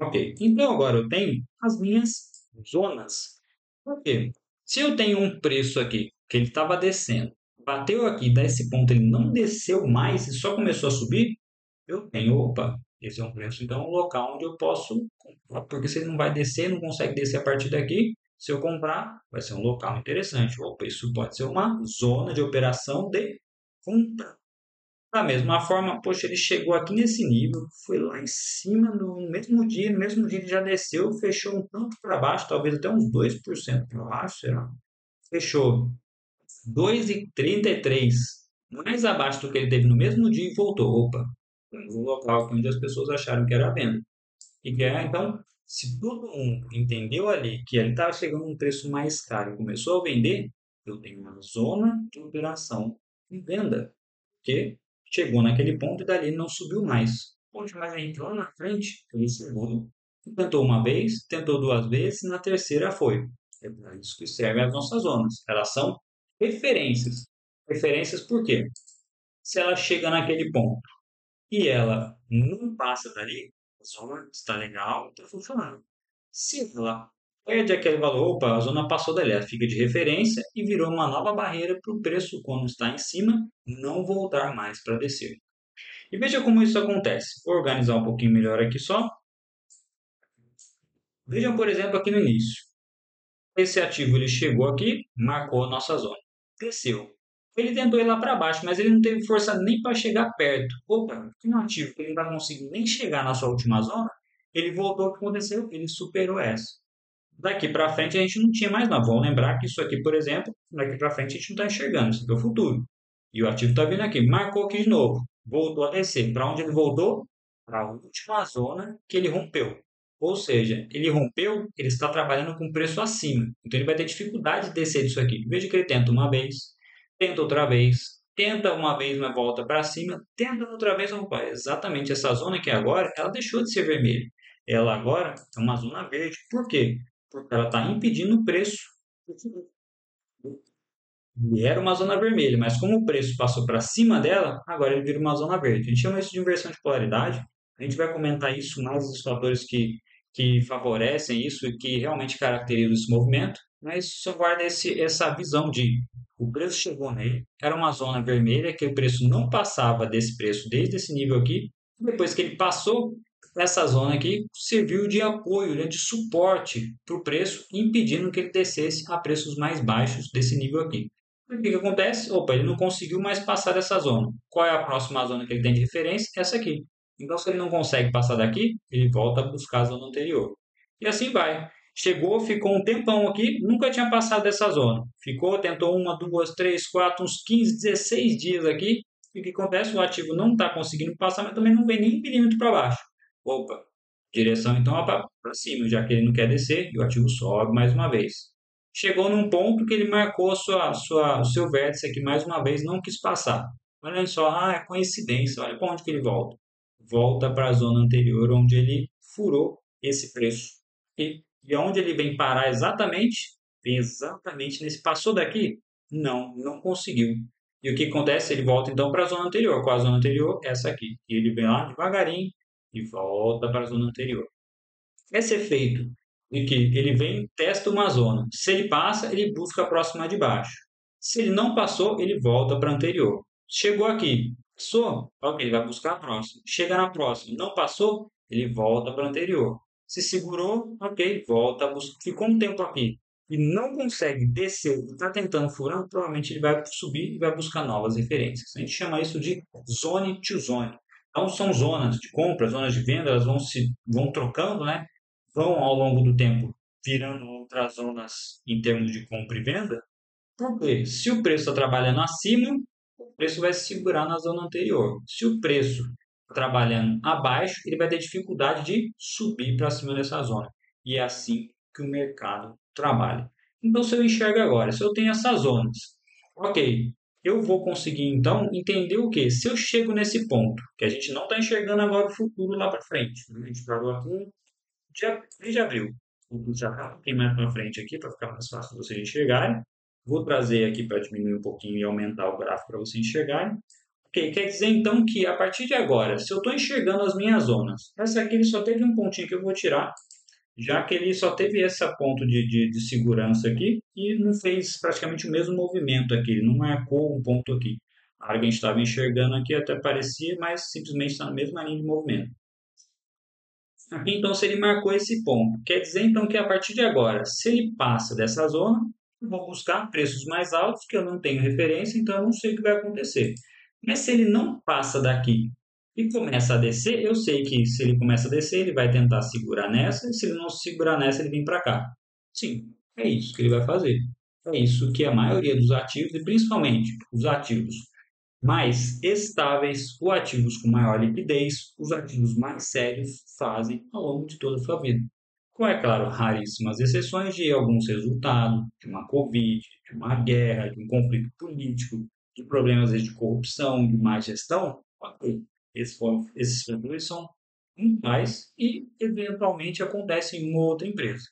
Ok, então agora eu tenho as minhas zonas. Por quê? Se eu tenho um preço aqui que ele estava descendo, Bateu aqui, desse ponto ele não desceu mais e só começou a subir, eu tenho, opa, esse é um preço, então, um local onde eu posso comprar, porque se ele não vai descer, não consegue descer a partir daqui, se eu comprar, vai ser um local interessante. Opa, isso pode ser uma zona de operação de compra. Da mesma forma, poxa, ele chegou aqui nesse nível, foi lá em cima no mesmo dia ele já desceu, fechou um tanto para baixo, talvez até uns 2% para baixo, será? Fechou 2,33, mais abaixo do que ele teve no mesmo dia e voltou. Opa, o local onde as pessoas acharam que era a venda. E que é, então, se todo mundo entendeu ali que ele estava chegando a um preço mais caro e começou a vender, eu tenho uma zona de operação de venda, que chegou naquele ponto e dali não subiu mais. Poxa, mas entrou na frente, ele chegou. Tentou uma vez, tentou duas vezes, na terceira foi. É para isso que servem as nossas zonas. Elas são referências. Referências por quê? Se ela chega naquele ponto e ela não passa dali, a zona está legal, está funcionando. Se ela perde aquele valor, opa, a zona passou dali, ela fica de referência e virou uma nova barreira para o preço, quando está em cima, não voltar mais para descer. E veja como isso acontece. Vou organizar um pouquinho melhor aqui só. Vejam, por exemplo, aqui no início. Esse ativo ele chegou aqui, marcou a nossa zona, desceu. Ele tentou ir lá para baixo, mas ele não teve força nem para chegar perto. Opa, tem um ativo que ele não vai conseguir nem chegar na sua última zona, ele voltou, o que aconteceu? Ele superou essa. Daqui para frente a gente não tinha mais nada. Vamos lembrar que isso aqui, por exemplo, daqui para frente a gente não está enxergando, isso aqui é o futuro. E o ativo está vindo aqui, marcou aqui de novo, voltou a descer. Para onde ele voltou? Para a última zona que ele rompeu. Ou seja, ele rompeu, ele está trabalhando com preço acima. Então ele vai ter dificuldade de descer disso aqui. Veja que ele tenta uma vez, tenta outra vez, tenta uma vez, mas volta para cima, tenta outra vez, opa, exatamente essa zona aqui agora, ela deixou de ser vermelha. Ela agora é uma zona verde. Por quê? Porque ela está impedindo o preço. E era uma zona vermelha, mas como o preço passou para cima dela, agora ele vira uma zona verde. A gente chama isso de inversão de polaridade. A gente vai comentar isso mais os fatores que favorecem isso e que realmente caracterizam esse movimento. Mas só guarda essa visão de o preço chegou nele, era uma zona vermelha, que o preço não passava desse preço desde esse nível aqui. Depois que ele passou, essa zona aqui serviu de apoio, né, de suporte para o preço, impedindo que ele descesse a preços mais baixos desse nível aqui. O que acontece? Opa, ele não conseguiu mais passar dessa zona. Qual é a próxima zona que ele tem de referência? Essa aqui. Então, se ele não consegue passar daqui, ele volta a buscar a zona anterior. E assim vai. Chegou, ficou um tempão aqui, nunca tinha passado dessa zona. Ficou, tentou uma, duas, três, quatro, uns 15, 16 dias aqui. E o que acontece? O ativo não está conseguindo passar, mas também não vem nem um milímetro para baixo. Opa, direção então é para cima, já que ele não quer descer, e o ativo sobe mais uma vez. Chegou num ponto que ele marcou o seu vértice aqui mais uma vez, não quis passar. Olha só, é coincidência, olha para onde que ele volta. Volta para a zona anterior, onde ele furou esse preço. E aonde ele vem parar exatamente? Vem exatamente nesse. Passou daqui? Não conseguiu. E o que acontece? Ele volta então para a zona anterior. Qual a zona anterior? Essa aqui. E ele vem lá devagarinho e volta para a zona anterior. Esse efeito de que ele vem, testa uma zona. Se ele passa, ele busca a próxima de baixo. Se ele não passou, ele volta para a anterior. Chegou aqui, passou, ok, ele vai buscar a próxima. Chega na próxima, não passou, ele volta para a anterior. Se segurou, ok, volta, ficou um tempo aqui e não consegue descer, está tentando furar, provavelmente ele vai subir e vai buscar novas referências. A gente chama isso de zone to zone. Então são zonas de compra, zonas de venda, elas vão trocando, né? Vão ao longo do tempo virando outras zonas em termos de compra e venda. Por quê? Se o preço está trabalhando acima, o preço vai se segurar na zona anterior. Se o preço está trabalhando abaixo, ele vai ter dificuldade de subir para cima dessa zona. E é assim que o mercado trabalha. Então, se eu enxergo agora, se eu tenho essas zonas, ok, eu vou conseguir então entender o que? Se eu chego nesse ponto, que a gente não está enxergando agora o futuro lá para frente, a gente parou aqui dia 3 de abril. Vou já aqui mais para frente aqui para ficar mais fácil vocês enxergarem. Vou trazer aqui para diminuir um pouquinho e aumentar o gráfico para vocês enxergarem. Ok, quer dizer então que a partir de agora, se eu estou enxergando as minhas zonas, essa aqui ele só teve um pontinho que eu vou tirar, já que ele só teve esse ponto de segurança aqui e não fez praticamente o mesmo movimento aqui, ele não marcou um ponto aqui. A hora que a gente estava enxergando aqui até parecia, mas simplesmente está na mesma linha de movimento. Aqui, então, se ele marcou esse ponto, quer dizer então que a partir de agora, se ele passa dessa zona, eu vou buscar preços mais altos, que eu não tenho referência, então eu não sei o que vai acontecer. Mas se ele não passa daqui e começa a descer, eu sei que se ele começa a descer, ele vai tentar segurar nessa, e se ele não segurar nessa, ele vem para cá. Sim, é isso que ele vai fazer. É isso que a maioria dos ativos, e principalmente os ativos mais estáveis, ou ativos com maior liquidez, os ativos mais sérios fazem ao longo de toda a sua vida. Com, é claro, raríssimas exceções de alguns resultados, de uma Covid, de uma guerra, de um conflito político, de problemas de corrupção, de má gestão, ok. Esses fatores são pontuais e, eventualmente, acontecem em uma outra empresa.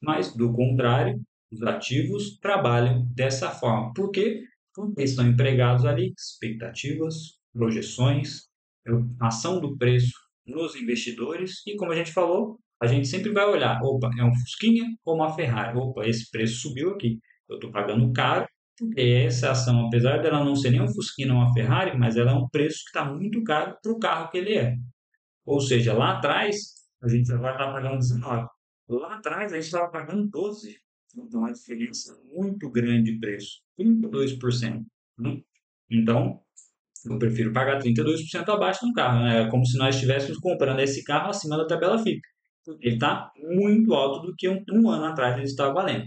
Mas, do contrário, os ativos trabalham dessa forma. Por quê? Porque estão empregados ali expectativas, projeções, ação do preço nos investidores e, como a gente falou, a gente sempre vai olhar, opa, é um Fusquinha ou uma Ferrari? Opa, esse preço subiu aqui, eu estou pagando caro, porque essa ação, apesar dela não ser nem um Fusquinha ou uma Ferrari, mas ela é um preço que está muito caro para o carro que ele é. Ou seja, lá atrás, a gente agora está pagando 19. Lá atrás, a gente estava pagando 12. Então, uma diferença muito grande de preço. 32%. Né? Então, eu prefiro pagar 32% abaixo no carro. Né? É como se nós estivéssemos comprando esse carro acima da tabela FIP. Ele está muito alto do que um ano atrás ele estava valendo.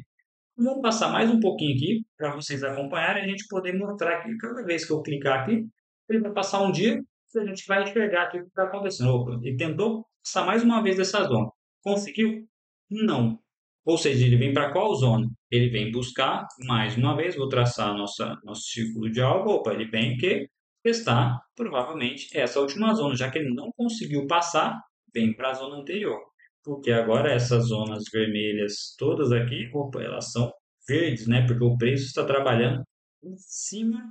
Vamos passar mais um pouquinho aqui para vocês acompanharem e a gente poder mostrar que cada vez que eu clicar aqui, ele vai passar um dia e a gente vai enxergar aqui o que está acontecendo. Opa, ele tentou passar mais uma vez dessa zona. Conseguiu? Não. Ou seja, ele vem para qual zona? Ele vem buscar, mais uma vez, vou traçar nosso círculo de alvo. Opa, ele vem que testar, provavelmente, essa última zona. Já que ele não conseguiu passar, vem para a zona anterior. Porque agora essas zonas vermelhas todas aqui, opa, elas são verdes, né? Porque o preço está trabalhando em cima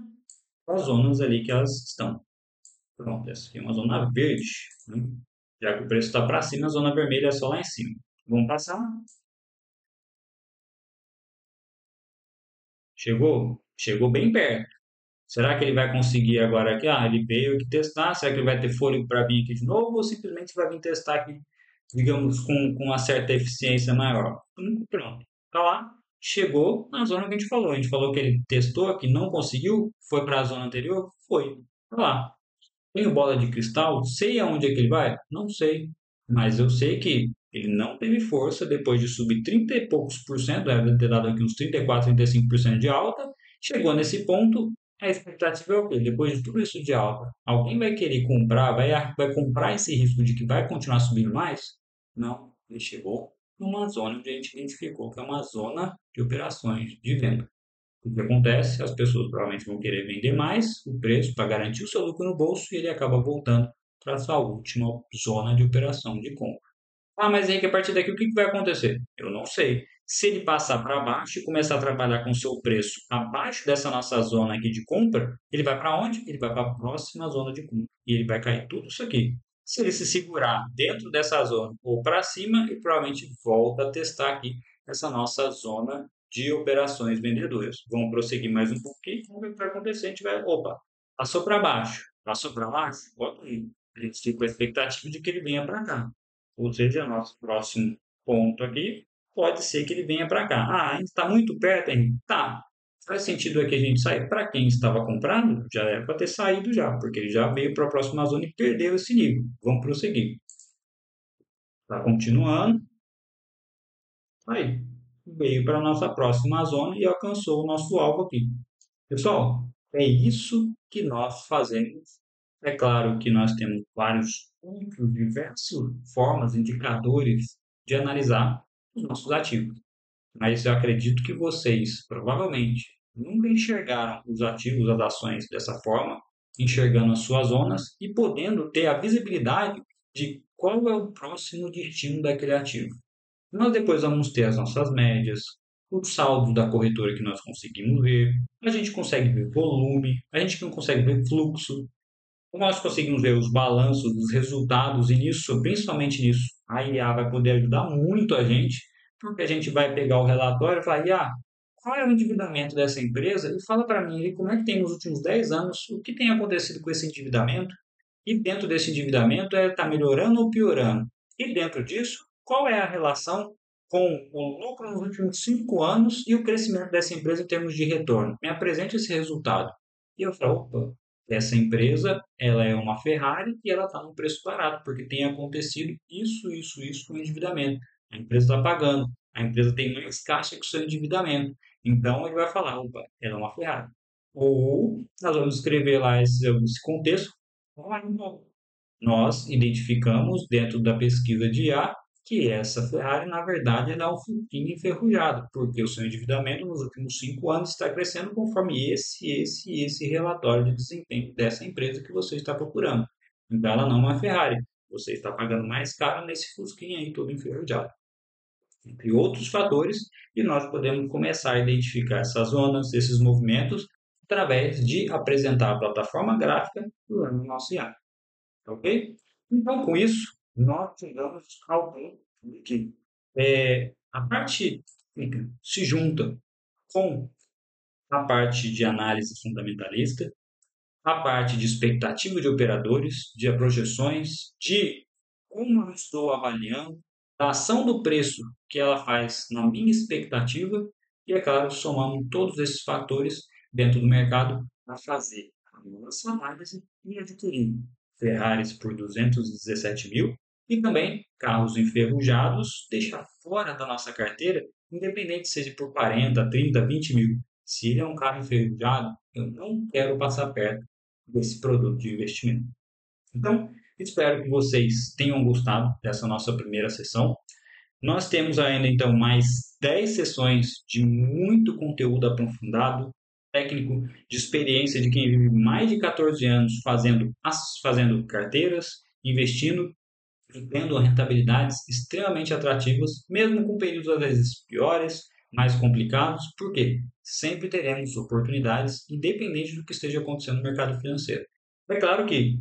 das zonas ali que elas estão. Pronto, essa aqui é uma zona verde, né? Já que o preço está para cima, a zona vermelha é só lá em cima. Vamos passar? Chegou? Chegou bem perto. Será que ele vai conseguir agora aqui? Ah, ele veio aqui testar. Será que ele vai ter fôlego para vir aqui de novo? Ou simplesmente vai vir testar aqui, digamos, com uma certa eficiência maior? Pronto. Tá lá. Chegou na zona que a gente falou. A gente falou que ele testou aqui, não conseguiu. Foi para a zona anterior? Foi. Tá lá. Tenho bola de cristal? Sei aonde é que ele vai? Não sei. Mas eu sei que ele não teve força depois de subir 30 e poucos por cento, deve ter dado aqui uns 34, 35% de alta. Chegou nesse ponto, a expectativa é o quê? Depois de tudo isso de alta, alguém vai querer comprar, vai comprar esse risco de que vai continuar subindo mais? Não. Ele chegou numa zona onde a gente identificou que é uma zona de operações de venda. O que acontece? As pessoas provavelmente vão querer vender mais o preço para garantir o seu lucro no bolso e ele acaba voltando para a sua última zona de operação de compra. Ah, mas aí que a partir daqui o que vai acontecer? Eu não sei. Se ele passar para baixo e começar a trabalhar com o seu preço abaixo dessa nossa zona aqui de compra, ele vai para onde? Ele vai para a próxima zona de compra. E ele vai cair tudo isso aqui. Se ele se segurar dentro dessa zona ou para cima, ele provavelmente volta a testar aqui essa nossa zona de operações vendedoras. Vamos prosseguir mais um pouquinho, vamos ver o que vai acontecer. A gente vai, opa, passou para baixo, passou para baixo, bota aí. A gente fica com a expectativa de que ele venha para cá. Ou seja, nosso próximo ponto aqui pode ser que ele venha para cá. Ah, ainda está muito perto, Henrique? Tá. Faz sentido aqui a gente sair. Para quem estava comprando, já era para ter saído já, porque ele já veio para a próxima zona e perdeu esse nível. Vamos prosseguir. Está continuando. Aí, veio para a nossa próxima zona e alcançou o nosso alvo aqui. Pessoal, é isso que nós fazemos. É claro que nós temos vários outros, diversas formas, indicadores de analisar os nossos ativos. Mas eu acredito que vocês, provavelmente, nunca enxergaram os ativos, as ações dessa forma, enxergando as suas zonas e podendo ter a visibilidade de qual é o próximo destino daquele ativo. Nós depois vamos ter as nossas médias, o saldo da corretora que nós conseguimos ver, a gente consegue ver volume, a gente não consegue ver fluxo, nós conseguimos ver os balanços dos resultados e nisso, principalmente nisso, a IA vai poder ajudar muito a gente, porque a gente vai pegar o relatório e falar, IA, qual é o endividamento dessa empresa? E fala para mim aí como é que tem nos últimos 10 anos, o que tem acontecido com esse endividamento, e dentro desse endividamento está melhorando ou piorando? E dentro disso, qual é a relação com o lucro nos últimos 5 anos e o crescimento dessa empresa em termos de retorno? Me apresente esse resultado. E eu falo, opa, essa empresa, ela é uma Ferrari e ela está num preço barato, porque tem acontecido isso com o endividamento. A empresa está pagando, a empresa tem mais caixa que o seu endividamento. Então, ele vai falar, opa, ela é uma Ferrari. Ou nós vamos escrever lá esse contexto. Nós identificamos dentro da pesquisa de IA que essa Ferrari, na verdade, ela é um Fusquinha enferrujado, porque o seu endividamento nos últimos 5 anos está crescendo conforme esse relatório de desempenho dessa empresa que você está procurando. Então, ela não é uma Ferrari. Você está pagando mais caro nesse Fusquinha aí todo enferrujado. Entre outros fatores, e nós podemos começar a identificar essas zonas, esses movimentos, através de apresentar a plataforma gráfica lá no nosso IA. Ok? Então, com isso, nós chegamos ao ponto de que a parte técnica se junta com a parte de análise fundamentalista, a parte de expectativa de operadores, de projeções, de como eu estou avaliando, da ação do preço que ela faz na minha expectativa, e, é claro, somando todos esses fatores dentro do mercado para fazer a nossa análise e adquirir Ferraris por 217 mil e também carros enferrujados, deixar fora da nossa carteira, independente seja por 40, 30, 20 mil. Se ele é um carro enferrujado, eu não quero passar perto desse produto de investimento. Então, espero que vocês tenham gostado dessa nossa primeira sessão. Nós temos ainda, então, mais 10 sessões de muito conteúdo aprofundado, técnico, de experiência de quem vive mais de 14 anos fazendo carteiras, investindo e tendo rentabilidades extremamente atrativas, mesmo com períodos às vezes piores, mais complicados, porque sempre teremos oportunidades, independente do que esteja acontecendo no mercado financeiro. É claro que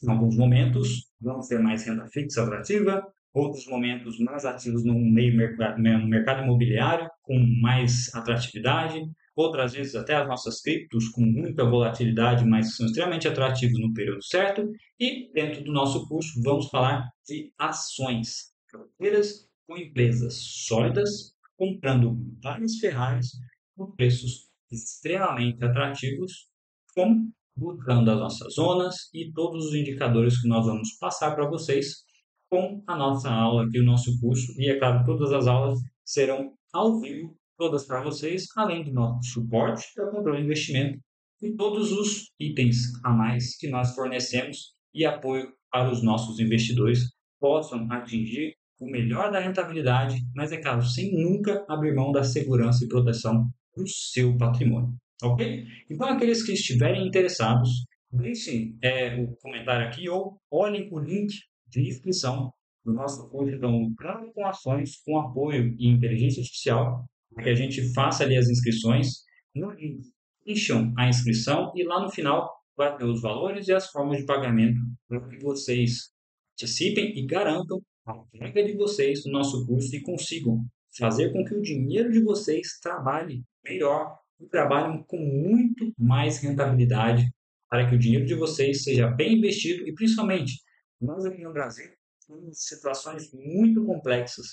em alguns momentos vamos ter mais renda fixa atrativa, outros momentos mais ativos no mercado imobiliário, com mais atratividade, outras vezes até as nossas criptos com muita volatilidade, mas que são extremamente atrativos no período certo. E dentro do nosso curso vamos falar de ações, carteiras com empresas sólidas, comprando várias Ferraris por preços extremamente atrativos, com buscando as nossas zonas e todos os indicadores que nós vamos passar para vocês com a nossa aula aqui, o nosso curso. E, é claro, todas as aulas serão ao vivo, todas para vocês, além do nosso suporte para controle de investimento e todos os itens a mais que nós fornecemos e apoio para os nossos investidores possam atingir o melhor da rentabilidade, mas, é claro, sem nunca abrir mão da segurança e proteção do seu patrimônio. Ok? Então, aqueles que estiverem interessados, deixem o comentário aqui ou olhem o link de inscrição do nosso curso do Plano com Ações com apoio e inteligência artificial, para que a gente faça ali as inscrições. No link, encham a inscrição e lá no final vai ter os valores e as formas de pagamento para que vocês participem e garantam a entrega de vocês no nosso curso e consigam fazer com que o dinheiro de vocês trabalhe melhor e trabalhem com muito mais rentabilidade para que o dinheiro de vocês seja bem investido e, principalmente, nós aqui no Brasil temos situações muito complexas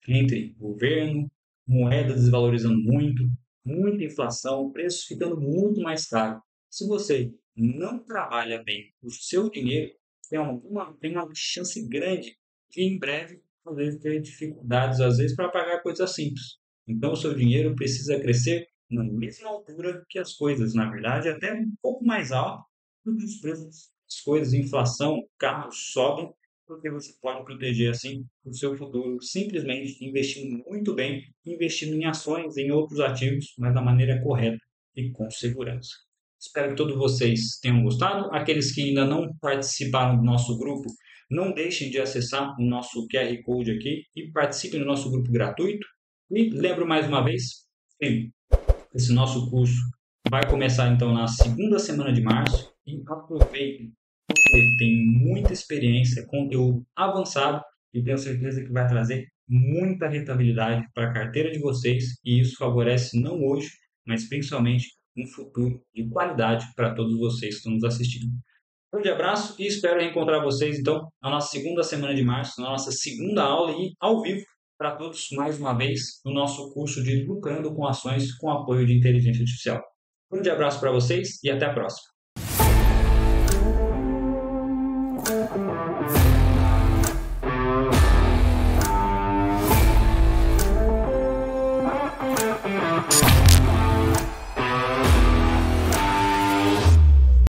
entre governo, moeda desvalorizando muito, muita inflação, preços ficando muito mais caros. Se você não trabalha bem o seu dinheiro, tem uma chance grande de em breve às vezes ter dificuldades às vezes para pagar coisas simples. Então o seu dinheiro precisa crescer na mesma altura que as coisas, na verdade, até um pouco mais alto do que os preços das coisas, inflação, carros sobem, porque você pode proteger assim o seu futuro simplesmente investindo muito bem, investindo em ações, em outros ativos, mas da maneira correta e com segurança. Espero que todos vocês tenham gostado. Aqueles que ainda não participaram do nosso grupo, não deixem de acessar o nosso QR Code aqui e participem do nosso grupo gratuito. E lembro mais uma vez, sim, esse nosso curso vai começar então na segunda semana de março e aproveitem Ele tem muita experiência, conteúdo avançado e tenho certeza que vai trazer muita rentabilidade para a carteira de vocês e isso favorece não hoje, mas principalmente um futuro de qualidade para todos vocês que estão nos assistindo. Um grande abraço e espero encontrar vocês então na nossa segunda semana de março, na nossa segunda aula e ao vivo para todos mais uma vez no nosso curso de Lucrando com Ações com apoio de inteligência artificial. Um grande abraço para vocês e até a próxima.